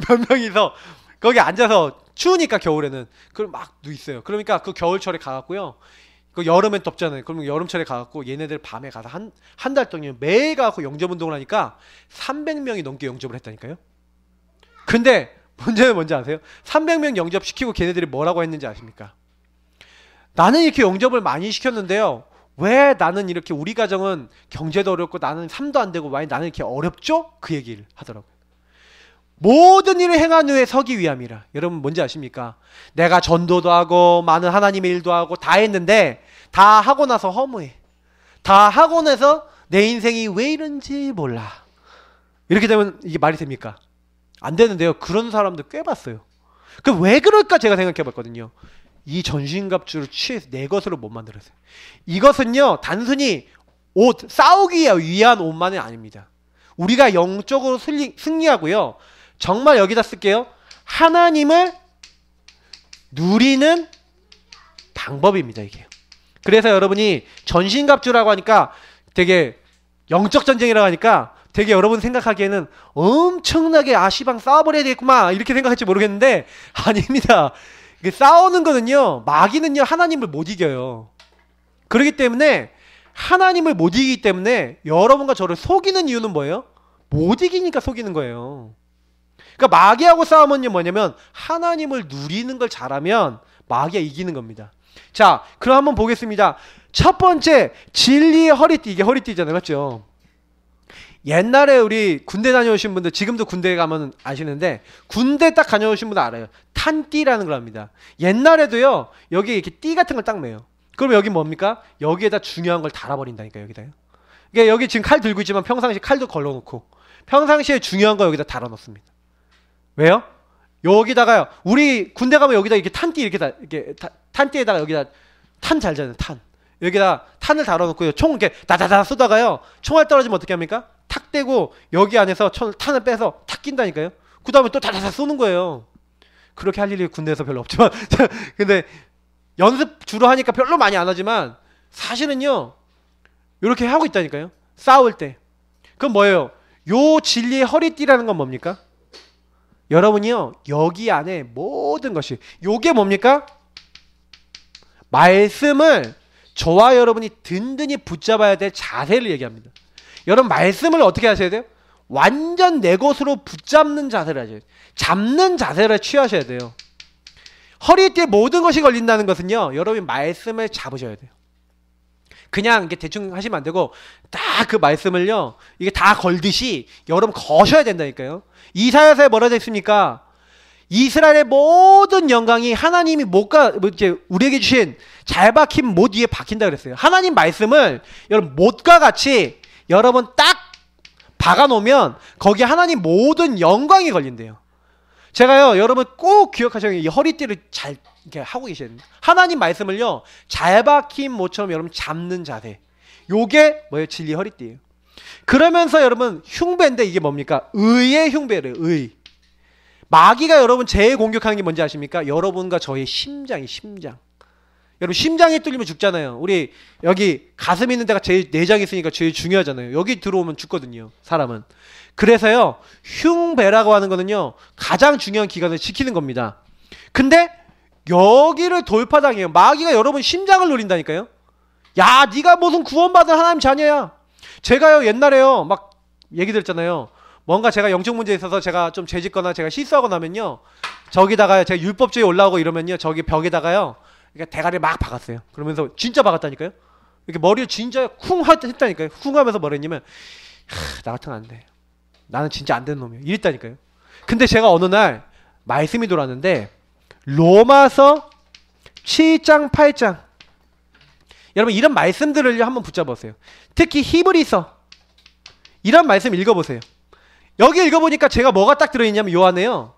몇 명이서 거기 앉아서 추우니까 겨울에는 그럼 막 누있어요. 그러니까 그 겨울철에 가갖고요 그 여름엔 덥잖아요. 그러면 여름철에 가갖고 얘네들 밤에 가서 한 달 동안 매일 가갖고 영접 운동을 하니까 300명이 넘게 영접을 했다니까요. 근데 문제는 뭔지 아세요? 300명 영접시키고 걔네들이 뭐라고 했는지 아십니까? 나는 이렇게 영접을 많이 시켰는데요 왜 나는 이렇게 우리 가정은 경제도 어렵고 나는 삶도 안 되고 왜 나는 이렇게 어렵죠? 그 얘기를 하더라고요. 모든 일을 행한 후에 서기 위함이라. 여러분 뭔지 아십니까? 내가 전도도 하고 많은 하나님의 일도 하고 다 했는데 다 하고 나서 허무해. 다 하고 나서 내 인생이 왜 이런지 몰라. 이렇게 되면 이게 말이 됩니까? 안 되는데요. 그런 사람들 꽤 봤어요. 그 왜 그럴까 제가 생각해 봤거든요. 이 전신갑주를 취해서 내 것으로 못 만들었어요. 이것은요 단순히 옷 싸우기 위한 옷만은 아닙니다. 우리가 영적으로 승리하고요 정말 여기다 쓸게요. 하나님을 누리는 방법입니다 이게. 그래서 여러분이 전신갑주라고 하니까 되게 영적 전쟁이라고 하니까 되게 여러분 생각하기에는 엄청나게 시방 싸워버려야 되겠구만 이렇게 생각할지 모르겠는데 아닙니다. 싸우는 거는요 마귀는요 하나님을 못 이겨요. 그렇기 때문에 하나님을 못 이기기 때문에 여러분과 저를 속이는 이유는 뭐예요? 못 이기니까 속이는 거예요. 그러니까 마귀하고 싸우면요 뭐냐면 하나님을 누리는 걸 잘하면 마귀가 이기는 겁니다. 자 그럼 한번 보겠습니다. 첫 번째 진리의 허리띠. 이게 허리띠잖아요 맞죠? 옛날에 우리 군대 다녀오신 분들 지금도 군대에 가면 아시는데 군대 딱 다녀오신 분들 알아요. 탄띠라는 걸 합니다. 옛날에도요 여기 이렇게 띠 같은 걸 딱 매요. 그럼 여기 뭡니까? 여기에다 중요한 걸 달아버린다니까 여기다요. 그러니까 여기 지금 칼 들고 있지만 평상시에 칼도 걸러놓고 평상시에 중요한 거 여기다 달아놓습니다. 왜요? 여기다가요 우리 군대 가면 여기다 이렇게 탄띠 이렇게 탄띠에다가 여기다 탄 잘잖아요. 탄 여기다 탄을 달아놓고요 총 이렇게 다다다 쏘다가요 총알 떨어지면 어떻게 합니까? 탁 떼고 여기 안에서 탄을 빼서 탁 낀다니까요. 그 다음에 또 다다다 쏘는 거예요. 그렇게 할 일이 군대에서 별로 없지만 근데 연습 주로 하니까 별로 많이 안 하지만 사실은요 이렇게 하고 있다니까요. 싸울 때. 그럼 뭐예요? 요 진리의 허리띠라는 건 뭡니까? 여러분이요 여기 안에 모든 것이 요게 뭡니까? 말씀을 저와 여러분이 든든히 붙잡아야 될 자세를 얘기합니다. 여러분 말씀을 어떻게 하셔야 돼요? 완전 내 것으로 붙잡는 자세를 하셔야 돼요. 잡는 자세를 취하셔야 돼요. 허리띠에 모든 것이 걸린다는 것은요 여러분이 말씀을 잡으셔야 돼요. 그냥 이렇게 대충 하시면 안 되고 딱 그 말씀을요 이게 다 걸듯이 여러분 거셔야 된다니까요. 이사야서에 뭐라 되어 있습니까? 이스라엘의 모든 영광이 하나님이 이렇게 우리에게 주신 잘 박힌 못 위에 박힌다 그랬어요. 하나님 말씀을 여러분 못과 같이 여러분 딱 박아놓으면 거기에 하나님 모든 영광이 걸린대요. 제가요 여러분 꼭 기억하셔야 돼요. 이 허리띠를 잘 이렇게 하고 계셔야 됩니다. 하나님 말씀을요 잘 박힌 못처럼 여러분 잡는 자세. 요게 뭐예요? 진리 허리띠예요. 그러면서 여러분 흉배인데 이게 뭡니까? 의의 흉배래요. 의. 마귀가 여러분 제일 공격하는 게 뭔지 아십니까? 여러분과 저의 심장. 여러분 심장이 뚫리면 죽잖아요. 우리 여기 가슴 있는 데가 제일 내장이 있으니까 제일 중요하잖아요. 여기 들어오면 죽거든요. 사람은. 그래서요 흉배라고 하는 거는요 가장 중요한 기관을 지키는 겁니다. 근데 여기를 돌파당해요. 마귀가 여러분 심장을 노린다니까요. 야 네가 무슨 구원받은 하나님 자녀야. 제가요 옛날에요 막 얘기 들었잖아요. 뭔가 제가 영적 문제에 있어서 제가 좀 죄짓거나 제가 실수하고 나면요 저기다가 제가 율법주의 올라오고 이러면요 저기 벽에다가요 그러니까 대가리를 막 박았어요. 그러면서 진짜 박았다니까요. 이렇게 머리를 진짜 쿵 했다니까요. 쿵 하면서 뭐라 했냐면 나 같으면 안 돼. 나는 진짜 안 되는 놈이야. 이랬다니까요. 근데 제가 어느 날 말씀이 돌았는데 로마서 7장 8장 여러분 이런 말씀들을 한번 붙잡으세요. 특히 히브리서 이런 말씀 읽어보세요. 여기 읽어보니까 제가 뭐가 딱 들어있냐면 요 안에요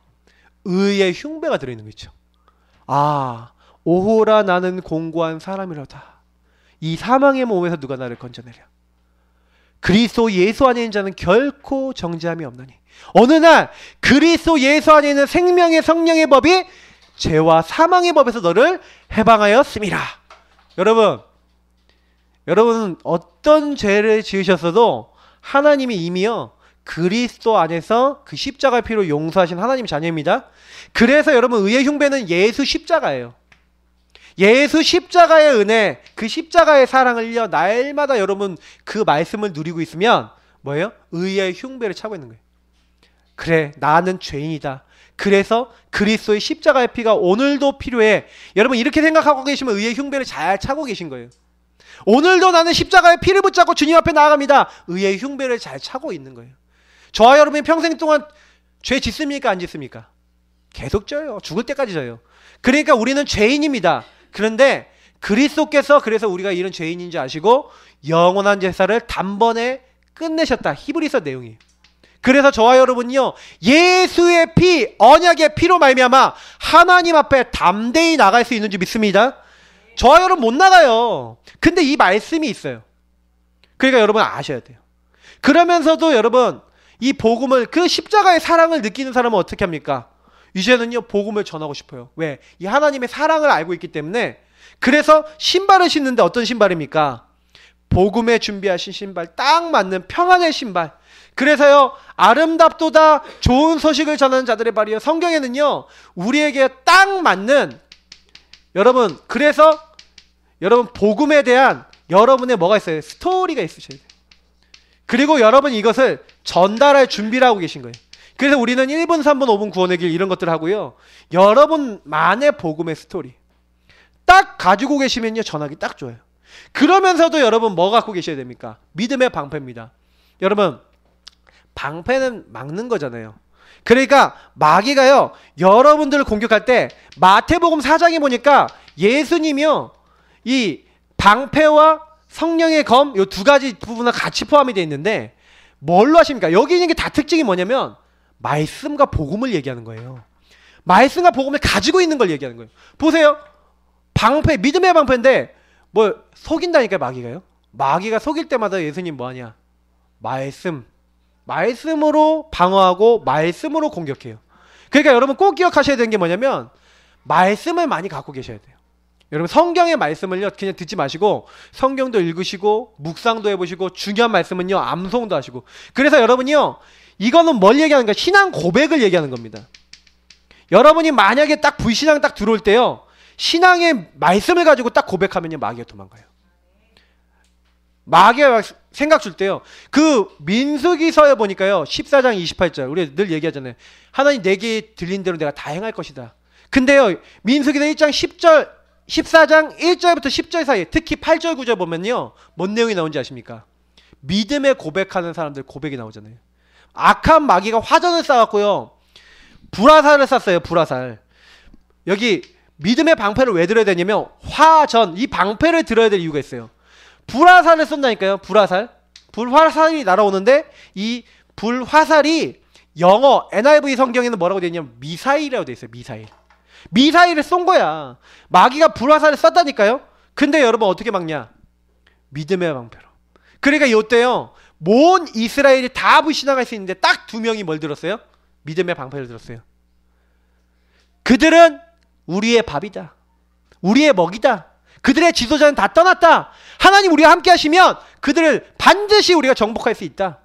의의 흉배가 들어있는 거 있죠. 오호라 나는 공고한 사람이로다. 이 사망의 몸에서 누가 나를 건져내랴. 그리스도 예수 안에 있는 자는 결코 정죄함이 없나니. 어느 날 그리스도 예수 안에 있는 생명의 성령의 법이 죄와 사망의 법에서 너를 해방하였음이라. 여러분 어떤 죄를 지으셨어도 하나님이 이미요 그리스도 안에서 그 십자가의 피로 용서하신 하나님 자녀입니다. 그래서 여러분 의의 흉배는 예수 십자가예요. 예수 십자가의 은혜, 그 십자가의 사랑을요 날마다 여러분 그 말씀을 누리고 있으면 뭐예요? 의의 흉배를 차고 있는 거예요. 그래, 나는 죄인이다. 그래서 그리스도의 십자가의 피가 오늘도 필요해. 여러분 이렇게 생각하고 계시면 의의 흉배를 잘 차고 계신 거예요. 오늘도 나는 십자가의 피를 붙잡고 주님 앞에 나아갑니다. 의의 흉배를 잘 차고 있는 거예요. 저와 여러분이 평생 동안 죄 짓습니까? 안 짓습니까? 계속 져요. 죽을 때까지 져요. 그러니까 우리는 죄인입니다. 그런데 그리스도께서 그래서 우리가 이런 죄인인 줄 아시고 영원한 제사를 단번에 끝내셨다. 히브리서 내용이에요. 그래서 저와 여러분요 예수의 피, 언약의 피로 말미암아 하나님 앞에 담대히 나갈 수 있는 줄 믿습니다. 저와 여러분 못 나가요. 근데 이 말씀이 있어요. 그러니까 여러분 아셔야 돼요. 그러면서도 여러분 이 복음을, 그 십자가의 사랑을 느끼는 사람은 어떻게 합니까? 이제는요 복음을 전하고 싶어요. 왜? 이 하나님의 사랑을 알고 있기 때문에. 그래서 신발을 신는데 어떤 신발입니까? 복음에 준비하신 신발, 딱 맞는 평안의 신발. 그래서요 아름답도다 좋은 소식을 전하는 자들의 발이요, 성경에는요 우리에게 딱 맞는, 여러분 그래서 여러분 복음에 대한 여러분의 뭐가 있어요? 스토리가 있으셔야 돼요. 그리고 여러분 이것을 전달할 준비를 하고 계신 거예요. 그래서 우리는 1분, 3분, 5분 구원의 길 이런 것들을 하고요, 여러분만의 복음의 스토리 딱 가지고 계시면요 전하기 딱 좋아요. 그러면서도 여러분 뭐 갖고 계셔야 됩니까? 믿음의 방패입니다. 여러분 방패는 막는 거잖아요. 그러니까 마귀가요 여러분들을 공격할 때 마태복음 4장에 보니까 예수님이요 이 방패와 성령의 검, 이 두 가지 부분은 같이 포함이 되어 있는데 뭘로 하십니까? 여기 있는 게 다 특징이 뭐냐면 말씀과 복음을 얘기하는 거예요. 말씀과 복음을 가지고 있는 걸 얘기하는 거예요. 보세요. 방패, 믿음의 방패인데 뭐 속인다니까요, 마귀가요. 마귀가 속일 때마다 예수님 뭐하냐? 말씀으로 방어하고 말씀으로 공격해요. 그러니까 여러분 꼭 기억하셔야 되는 게 뭐냐면 말씀을 많이 갖고 계셔야 돼요. 여러분 성경의 말씀을요 그냥 듣지 마시고 성경도 읽으시고 묵상도 해보시고 중요한 말씀은요 암송도 하시고. 그래서 여러분이요 이거는 뭘 얘기하는 거야? 신앙 고백을 얘기하는 겁니다. 여러분이 만약에 딱 불신앙 딱 들어올 때요 신앙의 말씀을 가지고 딱 고백하면요 마귀가 도망가요. 마귀가 생각 줄 때요 그 민수기서에 보니까요 14장 28절 우리 늘 얘기하잖아요. 하나님 내게 들린 대로 내가 다 행할 것이다. 근데요 민수기서 1장 10절 14장 1절부터 10절 사이, 특히 8절 9절 보면요 뭔 내용이 나오는지 아십니까? 믿음에 고백하는 사람들 고백이 나오잖아요. 악한 마귀가 화전을 쌓았고요 불화살을 쐈어요. 불화살. 여기 믿음의 방패를 왜 들어야 되냐면 화전, 이 방패를 들어야 될 이유가 있어요. 불화살을 쏜다니까요. 불화살이 날아오는데 이 불화살이 영어 NIV 성경에는 뭐라고 되어 있냐면 미사일이라고 되어 있어요. 미사일을 쏜 거야. 마귀가 불화살을 쐈다니까요. 근데 여러분 어떻게 막냐? 믿음의 방패로. 그러니까 이때요 온 이스라엘이 다 불신앙할 수 있는데 딱 두 명이 뭘 들었어요? 믿음의 방패를 들었어요. 그들은 우리의 밥이다. 우리의 먹이다. 그들의 지도자는 다 떠났다. 하나님 우리와 함께 하시면 그들을 반드시 우리가 정복할 수 있다.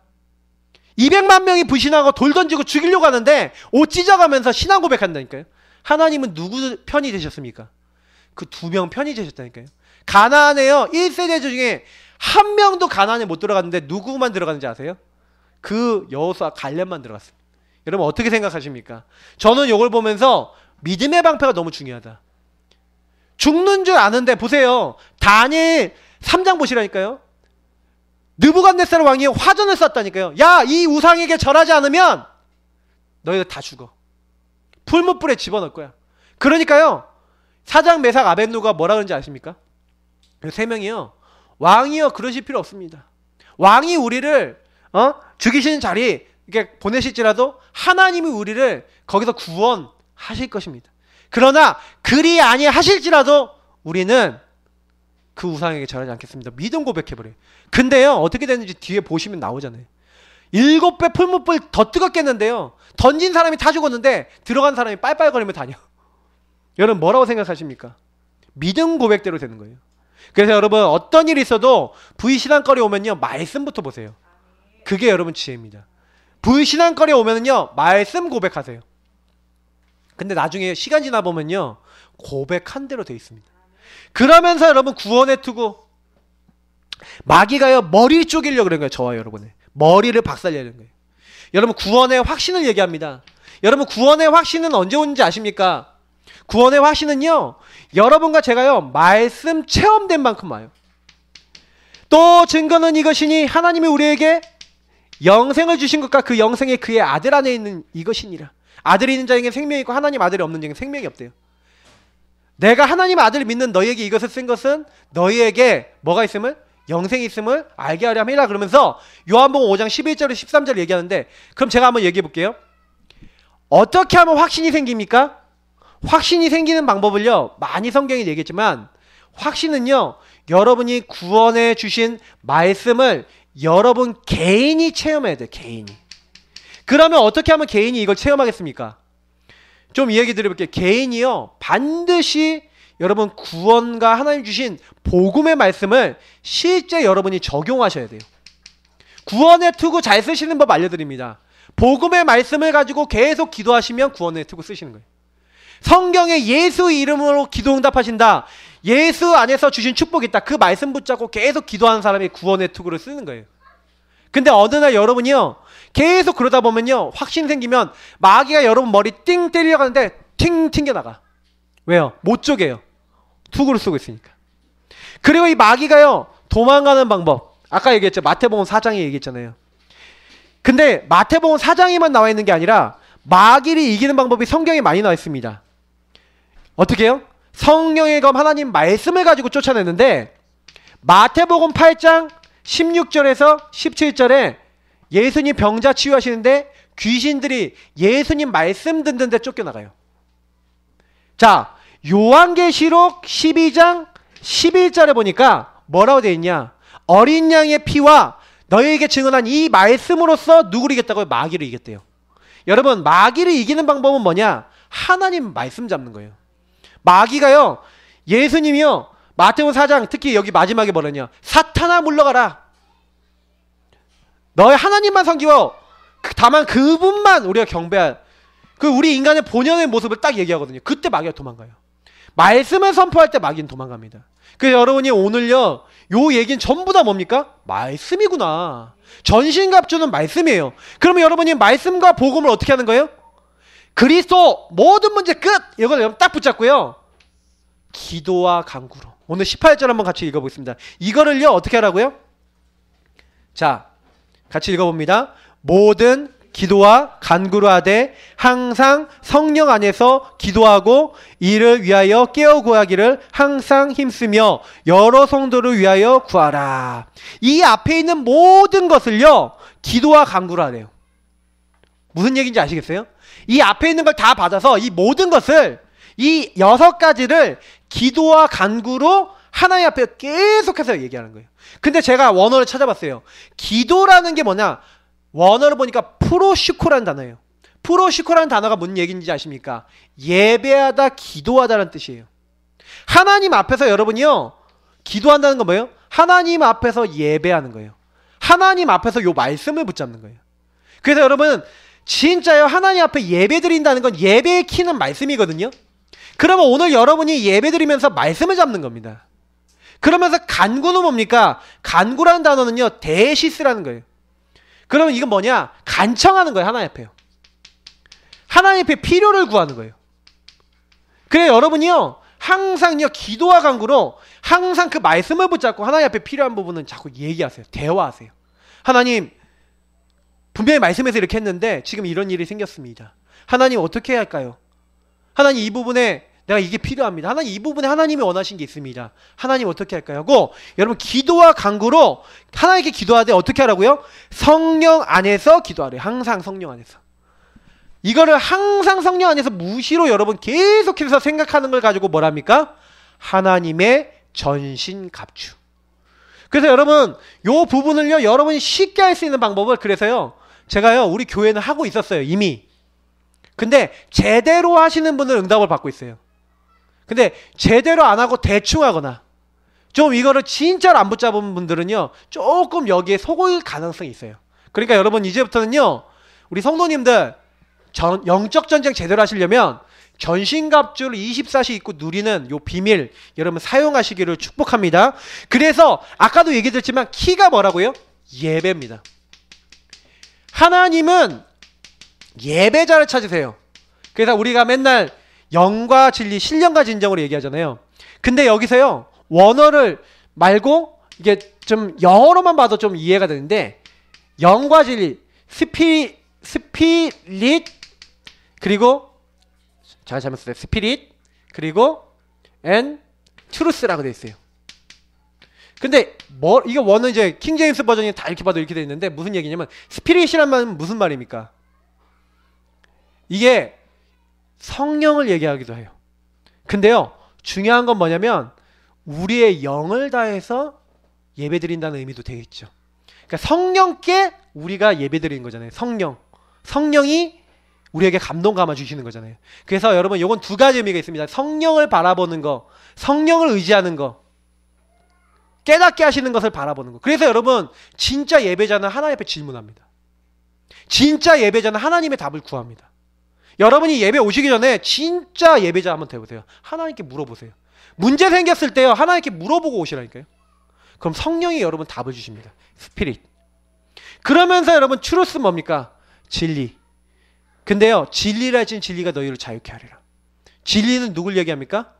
200만 명이 불신하고 돌 던지고 죽이려고 하는데 옷 찢어가면서 신앙 고백한다니까요. 하나님은 누구 편이 되셨습니까? 그 두 명 편이 되셨다니까요. 가나안에요 1세대 중에 한 명도 가나안에 못 들어갔는데 누구만 들어갔는지 아세요? 그 여호수아 갈렙만 들어갔습니다. 여러분 어떻게 생각하십니까? 저는 이걸 보면서 믿음의 방패가 너무 중요하다. 죽는 줄 아는데 보세요. 다니엘 3장 보시라니까요. 느부갓네살 왕이 화전을 쐈다니까요. 야, 이 우상에게 절하지 않으면 너희들 다 죽어. 풀무불에 집어넣을 거야. 그러니까요. 사장, 메삭, 아벳누가 뭐라 그런지 아십니까? 세 명이요. 왕이요 그러실 필요 없습니다. 왕이 우리를 죽이시는 자리 이렇게 보내실지라도 하나님이 우리를 거기서 구원하실 것입니다. 그러나 그리 아니하실지라도 우리는 그 우상에게 절하지 않겠습니다. 믿음 고백해버려요. 근데요, 어떻게 되는지 뒤에 보시면 나오잖아요. 7배 풀무불 더 뜨겁겠는데요, 던진 사람이 다 죽었는데 들어간 사람이 빨빨거리며 다녀. 여러분 뭐라고 생각하십니까? 믿음 고백대로 되는 거예요. 그래서 여러분 어떤 일이 있어도 불신앙거리 오면요, 말씀부터 보세요. 그게 여러분 지혜입니다. 불신앙거리 오면요, 말씀 고백하세요. 근데 나중에 시간 지나 보면요, 고백한 대로 돼 있습니다. 그러면서 여러분 구원의 투구, 마귀가요 머리 쪼개려고 그런 거예요. 저와 여러분의 머리를 박살내려는 거예요. 여러분 구원의 확신을 얘기합니다. 여러분 구원의 확신은 언제 오는지 아십니까? 구원의 확신은요, 여러분과 제가요 말씀 체험된 만큼 와요. 또 증거는 이것이니 하나님이 우리에게 영생을 주신 것과 그 영생이 그의 아들 안에 있는 이것이니라. 아들이 있는 자에게 생명이 있고 하나님 아들이 없는 자에게 생명이 없대요. 내가 하나님 아들을 믿는 너희에게 이것을 쓴 것은 너희에게 뭐가 있음을? 영생이 있음을 알게 하려 함이라. 그러면서 요한복음 5장 11절 13절 얘기하는데, 그럼 제가 한번 얘기해 볼게요. 어떻게 하면 확신이 생깁니까? 확신이 생기는 방법을요, 많이 성경이 얘기했지만, 확신은요, 여러분이 구원해 주신 말씀을 여러분 개인이 체험해야 돼요. 개인이. 그러면 어떻게 하면 개인이 이걸 체험하겠습니까? 좀 이야기 드려볼게요. 개인이요, 반드시 여러분 구원과 하나님 주신 복음의 말씀을 실제 여러분이 적용하셔야 돼요. 구원의 투구 잘 쓰시는 법 알려드립니다. 복음의 말씀을 가지고 계속 기도하시면 구원의 투구 쓰시는 거예요. 성경에 예수 이름으로 기도 응답하신다, 예수 안에서 주신 축복이 있다, 그 말씀 붙잡고 계속 기도하는 사람이 구원의 투구를 쓰는 거예요. 근데 어느 날 여러분이요, 계속 그러다 보면요, 확신 생기면 마귀가 여러분 머리 띵 때리려고 하는데 팅 튕겨나가. 왜요? 못 쪼개요. 투구를 쓰고 있으니까. 그리고 이 마귀가요, 도망가는 방법, 아까 얘기했죠. 마태복음 4장에 얘기했잖아요. 근데 마태복음 4장에만 나와 있는 게 아니라 마귀를 이기는 방법이 성경에 많이 나와 있습니다. 어떻게 해요? 성령의 검 하나님 말씀을 가지고 쫓아내는데, 마태복음 8장 16절에서 17절에 예수님 병자 치유하시는데 귀신들이 예수님 말씀 듣는데 쫓겨나가요. 자, 요한계시록 12장 11절에 보니까 뭐라고 되어 있냐? 어린 양의 피와 너희에게 증언한 이 말씀으로써 누구를 이겼다고요? 마귀를 이겼대요. 여러분, 마귀를 이기는 방법은 뭐냐? 하나님 말씀 잡는 거예요. 마귀가요, 예수님이요, 마태복음 4장 특히 여기 마지막에 뭐라냐? 사탄아 물러가라. 너희 하나님만 섬기고 다만 그분만 우리가 경배할, 그 우리 인간의 본연의 모습을 딱 얘기하거든요. 그때 마귀가 도망가요. 말씀을 선포할 때 마귀는 도망갑니다. 그래서 여러분이 오늘요, 요 얘기는 전부 다 뭡니까? 말씀이구나. 전신갑주는 말씀이에요. 그러면 여러분이 말씀과 복음을 어떻게 하는 거예요? 그리스도 모든 문제 끝! 이걸 여러분 딱 붙잡고요, 기도와 간구로. 오늘 18절 한번 같이 읽어보겠습니다. 이거를요 어떻게 하라고요? 자, 같이 읽어봅니다. 모든 기도와 간구로 하되 항상 성령 안에서 기도하고 이를 위하여 깨어 구하기를 항상 힘쓰며 여러 성도를 위하여 구하라. 이 앞에 있는 모든 것을요 기도와 간구로 하래요. 무슨 얘기인지 아시겠어요? 이 앞에 있는 걸 다 받아서 이 모든 것을, 이 6가지를 기도와 간구로 하나님 앞에 계속해서 얘기하는 거예요. 근데 제가 원어를 찾아봤어요. 기도라는 게 뭐냐? 원어를 보니까 프로시코라는 단어예요. 프로시코라는 단어가 무슨 얘기인지 아십니까? 예배하다, 기도하다라는 뜻이에요. 하나님 앞에서 여러분이요, 기도한다는 건 뭐예요? 하나님 앞에서 예배하는 거예요. 하나님 앞에서 요 말씀을 붙잡는 거예요. 그래서 여러분, 진짜요, 하나님 앞에 예배 드린다는 건 예배의 키는 말씀이거든요. 그러면 오늘 여러분이 예배 드리면서 말씀을 잡는 겁니다. 그러면서 간구는 뭡니까? 간구라는 단어는요, 데시스라는 거예요. 그러면 이건 뭐냐? 간청하는 거예요. 하나님 앞에요. 하나님 앞에 필요를 구하는 거예요. 그래 여러분이요, 항상요 기도와 간구로 항상 그 말씀을 붙잡고 하나님 앞에 필요한 부분은 자꾸 얘기하세요. 대화하세요. 하나님, 분명히 말씀에서 이렇게 했는데 지금 이런 일이 생겼습니다. 하나님 어떻게 해야 할까요? 하나님 이 부분에 내가 이게 필요합니다. 하나님 이 부분에 하나님이 원하신 게 있습니다. 하나님 어떻게 할까요? 하고 여러분 기도와 간구로 하나님께 기도하되 어떻게 하라고요? 성령 안에서 기도하래요. 항상 성령 안에서. 이거를 항상 성령 안에서 무시로 여러분 계속해서 생각하는 걸 가지고 뭐랍니까? 하나님의 전신갑주. 그래서 여러분 요 부분을요 여러분이 쉽게 할 수 있는 방법을 그래서요 제가요 우리 교회는 하고 있었어요 이미. 근데 제대로 하시는 분은 응답을 받고 있어요. 근데 제대로 안 하고 대충 하거나 좀 이거를 진짜로 안 붙잡은 분들은요 조금 여기에 속을 가능성이 있어요. 그러니까 여러분 이제부터는요 우리 성도님들 영적 전쟁 제대로 하시려면 전신갑주를 24시 입고 누리는 요 비밀 여러분 사용하시기를 축복합니다. 그래서 아까도 얘기 드렸지만 키가 뭐라고요? 예배입니다. 하나님은 예배자를 찾으세요. 그래서 우리가 맨날 영과 진리, 신령과 진정으로 얘기하잖아요. 근데 여기서요 원어를 말고 이게 좀 영어로만 봐도 좀 이해가 되는데 영과 진리, 스피릿 그리고 잘 잘못 썼어요. 스피릿 그리고 and truth라고 되어 있어요. 근데 뭐 이게 원은 이제 킹제임스 버전이 다 이렇게 봐도 이렇게 되어 있는데 무슨 얘기냐면 스피릿이란 말은 무슨 말입니까? 이게 성령을 얘기하기도 해요. 근데요 중요한 건 뭐냐면 우리의 영을 다해서 예배드린다는 의미도 되어 있죠. 그러니까 성령께 우리가 예배드리는 거잖아요. 성령이 우리에게 감동 감아 주시는 거잖아요. 그래서 여러분 요건 두 가지 의미가 있습니다. 성령을 바라보는 거, 성령을 의지하는 거, 깨닫게 하시는 것을 바라보는 거. 그래서 여러분 진짜 예배자는 하나님 앞에 질문합니다. 진짜 예배자는 하나님의 답을 구합니다. 여러분이 예배 오시기 전에 진짜 예배자 한번 돼보세요. 하나님께 물어보세요. 문제 생겼을 때요 하나님께 물어보고 오시라니까요. 그럼 성령이 여러분 답을 주십니다. 스피릿. 그러면서 여러분 트루스 뭡니까? 진리. 근데요 진리라 하신 진리가 너희를 자유케 하리라. 진리는 누굴 얘기합니까?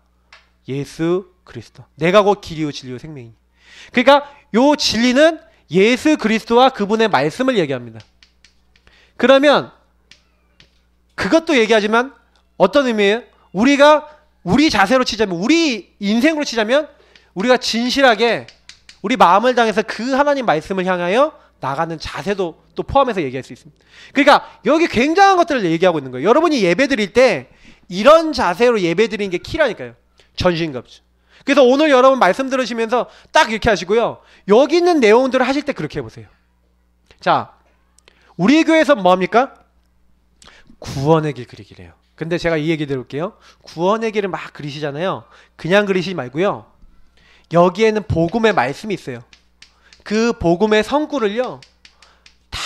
예수 그리스도. 내가 곧 길이요 진리요 생명이니. 그러니까 요 진리는 예수 그리스도와 그분의 말씀을 얘기합니다. 그러면 그것도 얘기하지만 어떤 의미예요? 우리가 우리 자세로 치자면 우리 인생으로 치자면 우리가 진실하게 우리 마음을 당해서 그 하나님 말씀을 향하여 나가는 자세도 또 포함해서 얘기할 수 있습니다. 그러니까 여기 굉장한 것들을 얘기하고 있는 거예요. 여러분이 예배 드릴 때 이런 자세로 예배 드리는 게 키라니까요. 전신갑주. 그래서 오늘 여러분 말씀 들으시면서 딱 이렇게 하시고요. 여기 있는 내용들을 하실 때 그렇게 해보세요. 자, 우리 교회에서 뭐합니까? 구원의 길 그리기래요. 근데 제가 이 얘기 드릴게요. 구원의 길을 막 그리시잖아요. 그냥 그리시지 말고요. 여기에는 복음의 말씀이 있어요. 그 복음의 성구를요 딱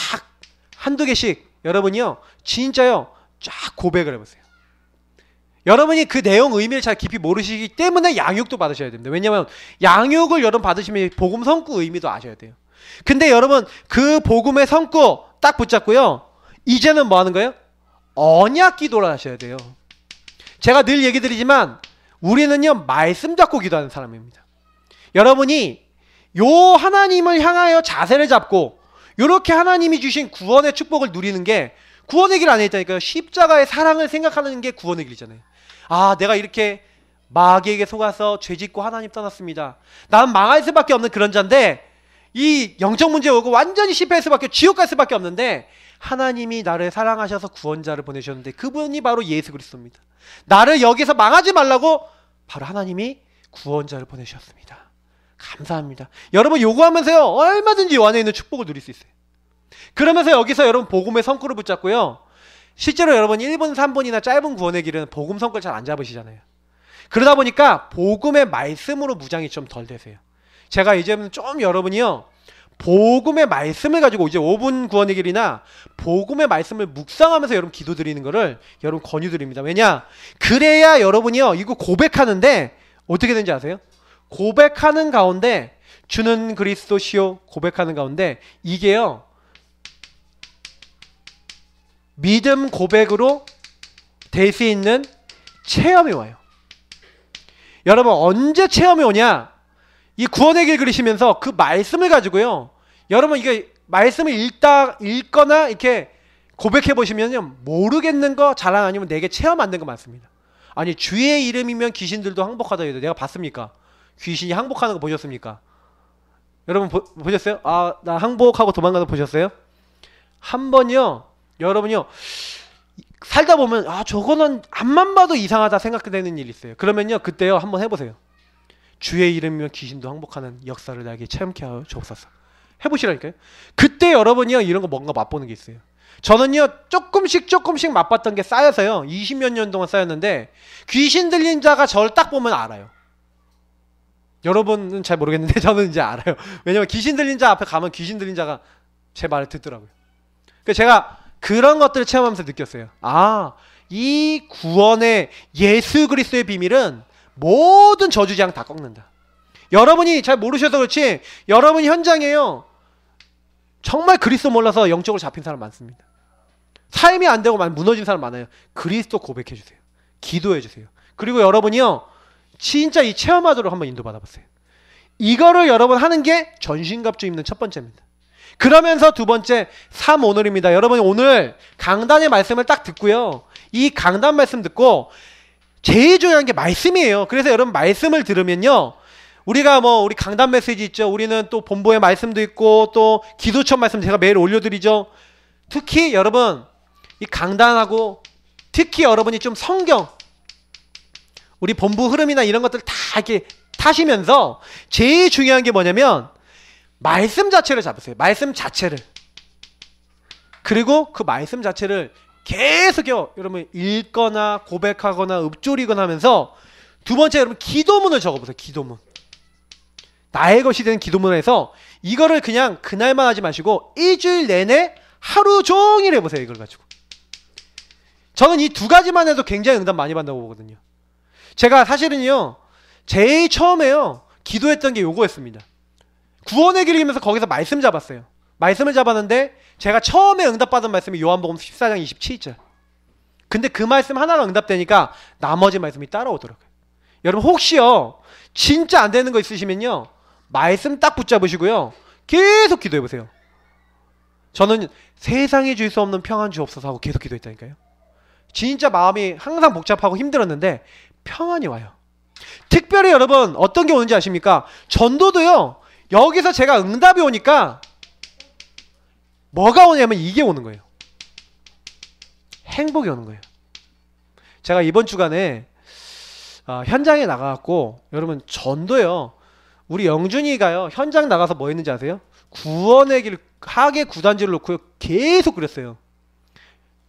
한두 개씩 여러분이요 진짜요 쫙 고백을 해보세요. 여러분이 그 내용 의미를 잘 깊이 모르시기 때문에 양육도 받으셔야 됩니다. 왜냐하면 양육을 여러분 받으시면 복음 성구 의미도 아셔야 돼요. 근데 여러분 그 복음의 성구 딱 붙잡고요 이제는 뭐 하는 거예요? 언약 기도를 하셔야 돼요. 제가 늘 얘기 드리지만 우리는요 말씀 잡고 기도하는 사람입니다. 여러분이 요 하나님을 향하여 자세를 잡고 요렇게 하나님이 주신 구원의 축복을 누리는 게 구원의 길 안에 있다니까요. 십자가의 사랑을 생각하는 게 구원의 길이잖아요. 아 내가 이렇게 마귀에게 속아서 죄짓고 하나님 떠났습니다. 난 망할 수밖에 없는 그런 자인데 이 영적 문제 오고 완전히 실패할 수밖에 지옥 갈 수밖에 없는데 하나님이 나를 사랑하셔서 구원자를 보내셨는데 그분이 바로 예수 그리스도입니다. 나를 여기서 망하지 말라고 바로 하나님이 구원자를 보내셨습니다. 감사합니다. 여러분 요구하면서요 얼마든지 요 안에 있는 축복을 누릴 수 있어요. 그러면서 여기서 여러분 복음의 성구를 붙잡고요 실제로 여러분 1분 3분이나 짧은 구원의 길은 복음 성구를 잘 안 잡으시잖아요. 그러다 보니까 복음의 말씀으로 무장이 좀 덜 되세요. 제가 이제는 좀 여러분이요 복음의 말씀을 가지고 이제 5분 구원의 길이나 복음의 말씀을 묵상하면서 여러분 기도 드리는 거를 여러분 권유드립니다. 왜냐? 그래야 여러분이요 이거 고백하는데 어떻게 되는지 아세요? 고백하는 가운데 주는 그리스도시요 고백하는 가운데 이게요 믿음 고백으로 될 수 있는 체험이 와요. 여러분 언제 체험이 오냐? 이 구원의 길 그리시면서 그 말씀을 가지고요 여러분 이게 말씀을 읽거나 이렇게 고백해 보시면요 모르겠는 거 자랑 아니면 내게 체험 안 된 거 많습니다. 아니 주의 이름이면 귀신들도 항복하다 해도 내가 봤습니까? 귀신이 항복하는 거 보셨습니까? 여러분 보셨어요? 아, 나 항복하고 도망가는 거 보셨어요? 한 번요 여러분요 살다 보면 아 저거는 앞만 봐도 이상하다 생각되는 일이 있어요. 그러면요 그때요 한번 해보세요. 주의 이름이면 귀신도 항복하는 역사를 나에게 체험케 하여 주옵소서. 해보시라니까요. 그때 여러분이요 이런 거 뭔가 맛보는 게 있어요. 저는요 조금씩 맛봤던 게 쌓여서요 20몇 년 동안 쌓였는데 귀신 들린 자가 저를 딱 보면 알아요. 여러분은 잘 모르겠는데 저는 이제 알아요. 왜냐면 귀신 들린 자 앞에 가면 귀신 들린 자가 제 말을 듣더라고요. 그래서 제가 그런 것들을 체험하면서 느꼈어요. 아, 이 구원의 예수 그리스도의 비밀은 모든 저주재앙 다 꺾는다. 여러분이 잘 모르셔서 그렇지 여러분 현장에요 정말 그리스도 몰라서 영적으로 잡힌 사람 많습니다. 삶이 안 되고 무너진 사람 많아요. 그리스도 고백해 주세요. 기도해 주세요. 그리고 여러분이요 진짜 이 체험하도록 한번 인도받아 보세요. 이거를 여러분 하는 게 전신갑주 입는 첫 번째입니다. 그러면서 두 번째 3오늘입니다. 여러분 오늘 강단의 말씀을 딱 듣고요. 이 강단 말씀 듣고 제일 중요한 게 말씀이에요. 그래서 여러분 말씀을 들으면요. 우리가 우리 강단 메시지 있죠. 우리는 또 본부의 말씀도 있고 또 기도처 말씀 제가 매일 올려드리죠. 특히 여러분 이 강단하고 특히 여러분이 좀 성경 우리 본부 흐름이나 이런 것들 다 이렇게 타시면서 제일 중요한 게 뭐냐면 말씀 자체를 잡으세요. 말씀 자체를. 그리고 그 말씀 자체를 계속요 여러분 읽거나 고백하거나 읊조리거나 하면서 두 번째 여러분 기도문을 적어보세요. 기도문. 나의 것이 되는 기도문을 해서 이거를 그냥 그날만 하지 마시고 일주일 내내 하루 종일 해보세요. 이걸 가지고. 저는 이 두 가지만 해도 굉장히 응답 많이 받는다고 보거든요. 제가 사실은요 제일 처음에요 기도했던 게 요거였습니다. 구원의 길을 이면서 거기서 말씀 잡았어요. 말씀을 잡았는데 제가 처음에 응답받은 말씀이 요한복음 14장 27절. 근데 그 말씀 하나가 응답되니까 나머지 말씀이 따라오더라고요. 여러분 혹시요 진짜 안 되는 거 있으시면요 말씀 딱 붙잡으시고요 계속 기도해보세요. 저는 세상이 줄 수 없는 평안 주옵소서 하고 계속 기도했다니까요. 진짜 마음이 항상 복잡하고 힘들었는데 평안이 와요. 특별히 여러분 어떤 게 오는지 아십니까? 전도도요 여기서 제가 응답이 오니까 뭐가 오냐면 이게 오는 거예요. 행복이 오는 거예요. 제가 이번 주간에 현장에 나가갖고 여러분 전도요 우리 영준이가요 현장 나가서 뭐 했는지 아세요? 구원의 길 하계 구단지를 놓고 계속 그랬어요.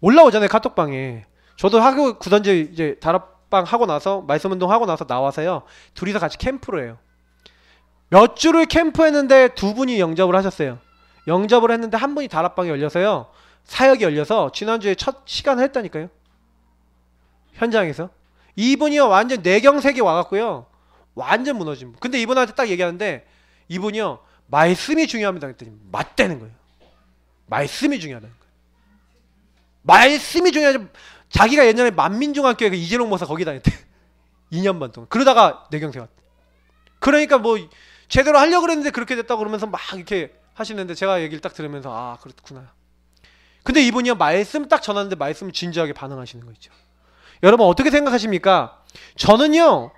올라오잖아요 카톡방에. 저도 하계 구단지 이제 다락방 하고 나서 말씀 운동 하고 나서 나와서요 둘이서 같이 캠프를 해요. 몇 주를 캠프했는데 두 분이 영접을 하셨어요. 영접을 했는데 한 분이 다락방이 열려서요 사역이 열려서 지난주에 첫 시간을 했다니까요. 현장에서 이분이요 완전 뇌경색이 와갖고요 완전 무너진 분. 근데 이분한테 딱 얘기하는데 이분이요 말씀이 중요합니다 그랬더니 맞대는 거예요. 말씀이 중요하다는 거예요. 말씀이 중요하지. 자기가 옛날에 만민중학교에 그 이재롱 목사 거기 다녔대. 2년 반 동안. 그러다가 뇌경색 왔대. 그러니까 뭐 제대로 하려고 그랬는데 그렇게 됐다고 그러면서 막 이렇게 하시는데 제가 얘기를 딱 들으면서 아 그렇구나. 근데 이분이요 말씀 딱 전하는데 말씀 진지하게 반응하시는 거 있죠. 여러분 어떻게 생각하십니까? 저는요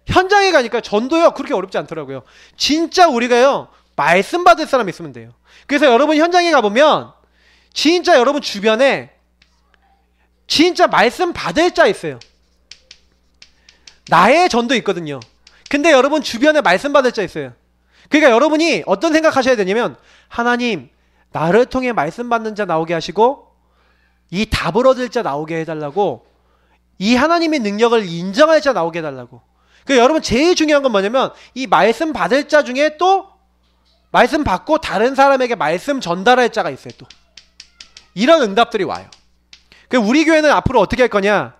현장에 가니까 전도요 그렇게 어렵지 않더라고요. 진짜 우리가요 말씀 받을 사람 있으면 돼요. 그래서 여러분 현장에 가보면 진짜 여러분 주변에 진짜 말씀 받을 자 있어요. 나의 전도 있거든요. 근데 여러분 주변에 말씀 받을 자 있어요. 그러니까 여러분이 어떤 생각하셔야 되냐면 하나님 나를 통해 말씀 받는 자 나오게 하시고 이 답을 얻을 자 나오게 해달라고 이 하나님의 능력을 인정할 자 나오게 해달라고. 그러니까 여러분 제일 중요한 건 뭐냐면 이 말씀 받을 자 중에 또 말씀 받고 다른 사람에게 말씀 전달할 자가 있어요. 또 이런 응답들이 와요. 우리 교회는 앞으로 어떻게 할 거냐?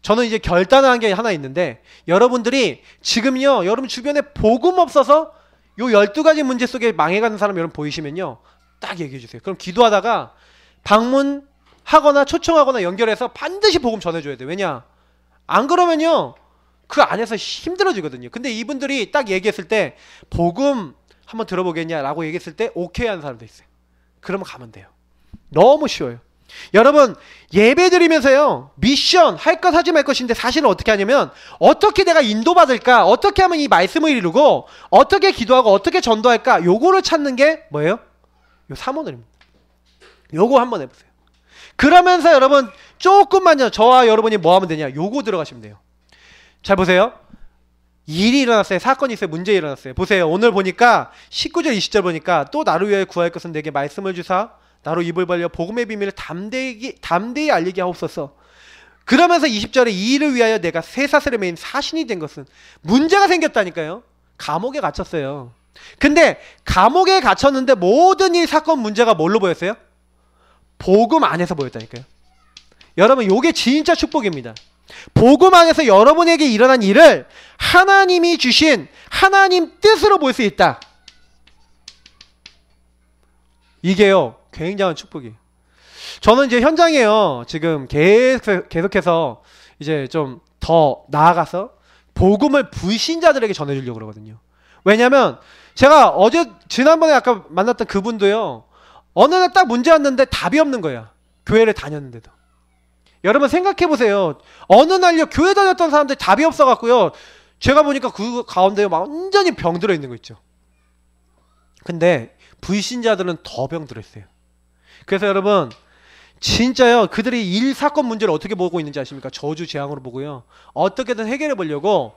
저는 이제 결단한 게 하나 있는데 여러분들이 지금요 여러분 주변에 복음 없어서 요 12가지 문제 속에 망해가는 사람 여러분 보이시면요 딱 얘기해 주세요. 그럼 기도하다가 방문하거나 초청하거나 연결해서 반드시 복음 전해줘야 돼요. 왜냐? 안 그러면요 그 안에서 힘들어지거든요. 근데 이분들이 딱 얘기했을 때 복음 한번 들어보겠냐라고 얘기했을 때 오케이 하는 사람도 있어요. 그러면 가면 돼요. 너무 쉬워요. 여러분 예배 드리면서요 미션 할 것 하지 말 것인데 사실은 어떻게 하냐면 어떻게 내가 인도받을까, 어떻게 하면 이 말씀을 이루고 어떻게 기도하고 어떻게 전도할까, 요거를 찾는 게 뭐예요? 요 3오늘입니다. 요거 한번 해보세요. 그러면서 여러분 조금만요 저와 여러분이 뭐 하면 되냐, 요거 들어가시면 돼요. 잘 보세요. 일이 일어났어요. 사건이 있어요. 문제 일어났어요. 보세요. 오늘 보니까 19절 20절 보니까 또 나를 위하여 구할 것은 내게 말씀을 주사 나로 입을 벌려 복음의 비밀을 담대히 알리게 하옵소서. 그러면서 20절에 이 일을 위하여 내가 쇠사슬에 매인 사신이 된 것은 문제가 생겼다니까요. 감옥에 갇혔어요. 근데 감옥에 갇혔는데 모든 이 사건 문제가 뭘로 보였어요? 복음 안에서 보였다니까요. 여러분 요게 진짜 축복입니다. 복음 안에서 여러분에게 일어난 일을 하나님이 주신 하나님 뜻으로 볼 수 있다. 이게요 굉장한 축복이에요. 저는 이제 현장에요 지금 계속해서 이제 좀 더 나아가서 복음을 불신자들에게 전해주려고 그러거든요. 왜냐면 제가 지난번에 아까 만났던 그분도요 어느 날 딱 문제 왔는데 답이 없는 거야. 교회를 다녔는데도. 여러분 생각해보세요. 어느 날요 교회 다녔던 사람들 답이 없어갖고요 제가 보니까 그 가운데요 완전히 병들어 있는 거 있죠. 근데 불신자들은 더 병들어 있어요. 그래서 여러분 진짜요 그들이 일 사건 문제를 어떻게 보고 있는지 아십니까? 저주 재앙으로 보고요 어떻게든 해결해 보려고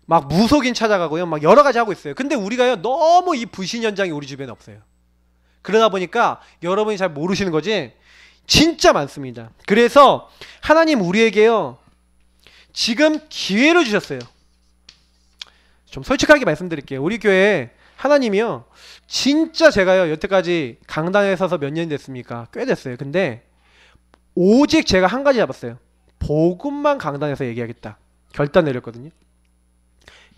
막 무속인 찾아가고요 막 여러 가지 하고 있어요. 근데 우리가요 너무 이 불신 현장이 우리 주변에 없어요. 그러다 보니까 여러분이 잘 모르시는 거지 진짜 많습니다. 그래서 하나님 우리에게요 지금 기회를 주셨어요. 좀 솔직하게 말씀드릴게요. 우리 교회 하나님이요 진짜 제가요 여태까지 강단에 서서 몇 년이 됐습니까? 꽤 됐어요. 근데 오직 제가 한 가지 잡았어요. 복음만 강단에서 얘기하겠다 결단 내렸거든요.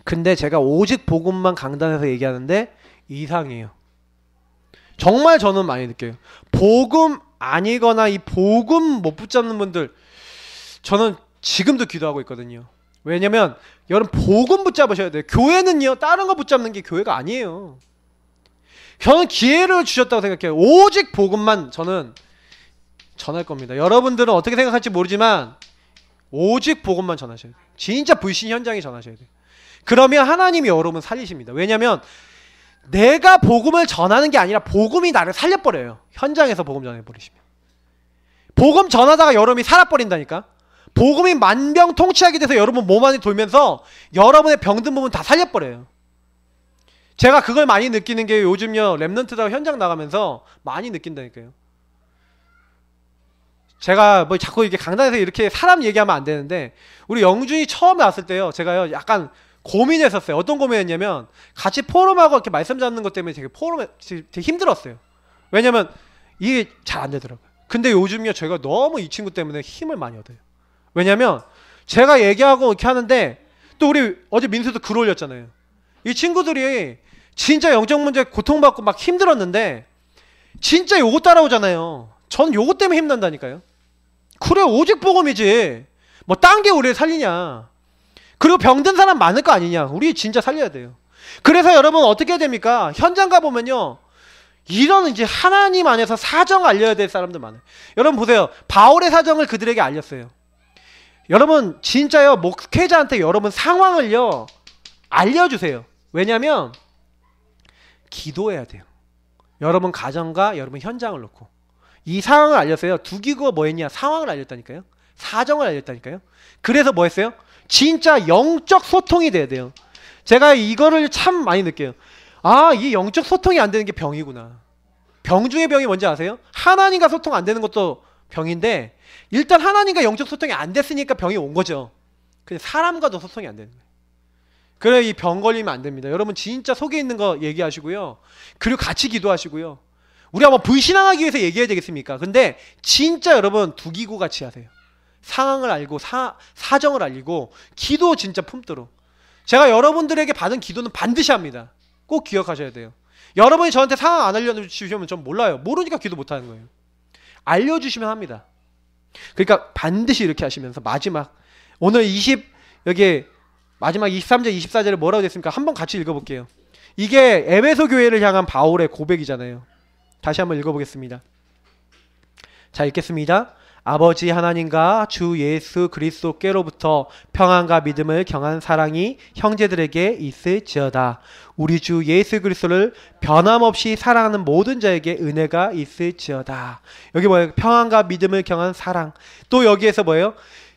근데 제가 오직 복음만 강단에서 얘기하는데 이상해요. 정말 저는 많이 느껴요. 복음 아니거나 이 복음 못 붙잡는 분들 저는 지금도 기도하고 있거든요. 왜냐면 여러분 복음 붙잡으셔야 돼요. 교회는요 다른 거 붙잡는 게 교회가 아니에요. 저는 기회를 주셨다고 생각해요. 오직 복음만 저는 전할 겁니다. 여러분들은 어떻게 생각할지 모르지만 오직 복음만 전하셔야 돼요. 진짜 불신 현장에 전하셔야 돼요. 그러면 하나님이 여러분 살리십니다. 왜냐면 내가 복음을 전하는 게 아니라 복음이 나를 살려버려요. 현장에서 복음 전해버리시면. 복음 전하다가 여러분이 살아버린다니까. 복음이 만병통치하게 돼서 여러분 몸 안에 돌면서 여러분의 병든 부분 다 살려버려요. 제가 그걸 많이 느끼는 게 요즘요 랩넌트다가 현장 나가면서 많이 느낀다니까요. 제가 뭐 자꾸 이렇게 강단에서 이렇게 사람 얘기하면 안 되는데 우리 영준이 처음 나왔을 때요 제가요 약간 고민했었어요. 어떤 고민했냐면 같이 포럼하고 이렇게 말씀 잡는 것 때문에 되게 힘들었어요. 왜냐면 이게 잘 안 되더라고요. 근데 요즘요 제가 너무 이 친구 때문에 힘을 많이 얻어요. 왜냐면 제가 얘기하고 이렇게 하는데 또 우리 어제 민수도 글 올렸잖아요. 이 친구들이 진짜 영적 문제 고통받고 막 힘들었는데 진짜 요거 따라오잖아요. 전 요거 때문에 힘난다니까요. 그래 오직 복음이지 뭐 딴 게 우리를 살리냐. 그리고 병든 사람 많을 거 아니냐. 우리 진짜 살려야 돼요. 그래서 여러분 어떻게 해야 됩니까? 현장 가보면요 이런 이제 하나님 안에서 사정 알려야 될 사람들 많아요. 여러분 보세요. 바울의 사정을 그들에게 알렸어요. 여러분 진짜요 목회자한테 여러분 상황을요 알려주세요. 왜냐면 기도해야 돼요. 여러분 가정과 여러분 현장을 놓고 이 상황을 알렸어요. 두 기구가 뭐 했냐? 상황을 알렸다니까요. 사정을 알렸다니까요. 그래서 뭐 했어요? 진짜 영적 소통이 돼야 돼요. 제가 이거를 참 많이 느껴요. 아, 이 영적 소통이 안 되는 게 병이구나. 병 중에 병이 뭔지 아세요? 하나님과 소통 안 되는 것도 병인데 일단 하나님과 영적 소통이 안 됐으니까 병이 온 거죠. 근데 사람과도 소통이 안 되는 거예요. 그래 이 병 걸리면 안 됩니다. 여러분 진짜 속에 있는 거 얘기하시고요. 그리고 같이 기도하시고요. 우리가 뭐 불신앙하기 위해서 얘기해야 되겠습니까? 근데 진짜 여러분 두 기구 같이 하세요. 상황을 알고 사정을 알리고 기도 진짜 품도록. 제가 여러분들에게 받은 기도는 반드시 합니다. 꼭 기억하셔야 돼요. 여러분이 저한테 상황 안 알려주시면 전 몰라요. 모르니까 기도 못하는 거예요. 알려주시면 합니다. 그러니까 반드시 이렇게 하시면서 마지막 오늘 여기 마지막 23절 24절에 뭐라고 됐습니까? 한번 같이 읽어볼게요. 이게 에베소 교회를 향한 바울의 고백이잖아요. 다시 한번 읽어보겠습니다. 자 읽겠습니다. 아버지 하나님과 주 예수 그리스도께로부터 평안과 믿음을 경한 사랑이 형제들에게 있을지어다. 우리 주 예수 그리스도를 변함없이 사랑하는 모든 자에게 은혜가 있을지어다. 여기 뭐예요? 평안과 믿음을 경한 사랑. 또 여기에서 뭐예요?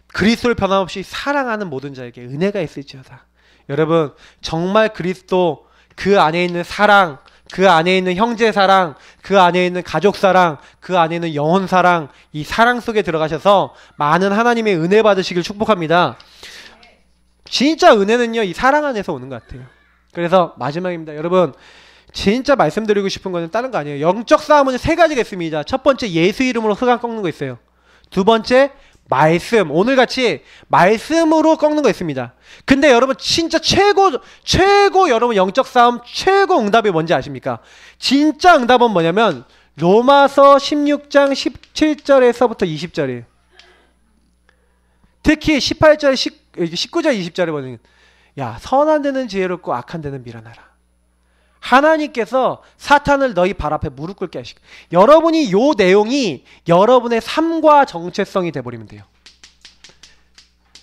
그리스도를 변함없이 사랑하는 모든 자에게 은혜가 있을지어다. 여러분 정말 그리스도 그 안에 있는 사랑, 그 안에 있는 형제 사랑, 그 안에 있는 가족 사랑, 그 안에 있는 영혼 사랑, 이 사랑 속에 들어가셔서 많은 하나님의 은혜 받으시길 축복합니다. 진짜 은혜는요 이 사랑 안에서 오는 것 같아요. 그래서 마지막입니다. 여러분 진짜 말씀드리고 싶은 거는 다른 거 아니에요. 영적 싸움은 세 가지가 있습니다. 첫 번째 예수 이름으로 흑암 꺾는 거 있어요. 두 번째 말씀, 오늘같이 말씀으로 꺾는 거 있습니다. 근데 여러분 진짜 최고 여러분 영적 싸움 최고 응답이 뭔지 아십니까? 진짜 응답은 뭐냐면 로마서 16장 17절에서부터 20절이에요. 특히 18절, 19절, 20절에 보면 야 선한 데는 지혜롭고 악한 데는 미련하라. 하나님께서 사탄을 너희 발 앞에 무릎 꿇게 하시고, 여러분이 요 내용이 여러분의 삶과 정체성이 돼버리면 돼요.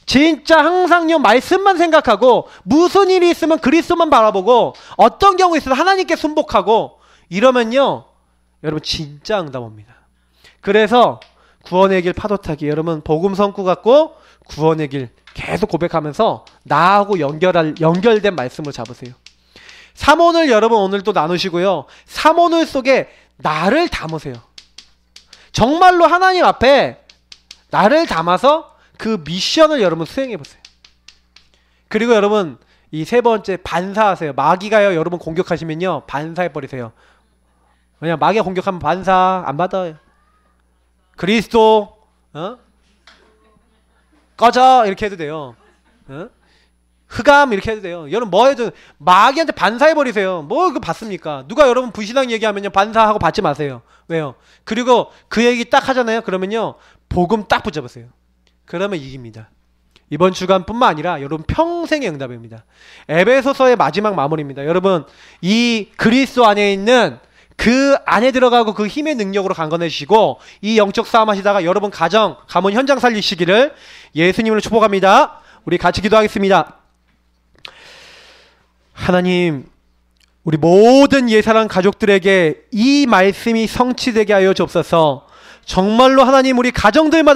진짜 항상 요 말씀만 생각하고 무슨 일이 있으면 그리스도만 바라보고 어떤 경우 있어도 하나님께 순복하고 이러면요 여러분 진짜 응답 옵니다. 그래서 구원의 길 파도타기, 여러분 복음 성구 갖고 구원의 길 계속 고백하면서 나하고 연결된 말씀을 잡으세요. 삼오늘 여러분 오늘 또 나누시고요. 삼오늘 속에 나를 담으세요. 정말로 하나님 앞에 나를 담아서 그 미션을 여러분 수행해 보세요. 그리고 여러분 이 세 번째 반사하세요. 마귀가요 여러분 공격하시면요 반사해 버리세요. 왜냐 마귀가 공격하면 반사 안 받아요. 그리스도 꺼져 이렇게 해도 돼요. 흑암 이렇게 해도 돼요. 여러분 뭐 해도 마귀한테 반사해버리세요. 뭐 그거 받습니까? 누가 여러분 불신앙 얘기하면요 반사하고 받지 마세요. 왜요? 그리고 그 얘기 딱 하잖아요. 그러면요 복음 딱 붙여보세요. 그러면 이깁니다. 이번 주간뿐만 아니라 여러분 평생의 응답입니다. 에베소서의 마지막 마무리입니다. 여러분 이 그리스도 안에 있는 그 안에 들어가고 그 힘의 능력으로 강건해지시고 이 영적 싸움 하시다가 여러분 가정, 가문 현장 살리시기를 예수님으로 축복합니다. 우리 같이 기도하겠습니다. 하나님, 우리 모든 예사랑 가족들에게 이 말씀이 성취되게 하여 주옵소서. 정말로 하나님 우리 가정들마다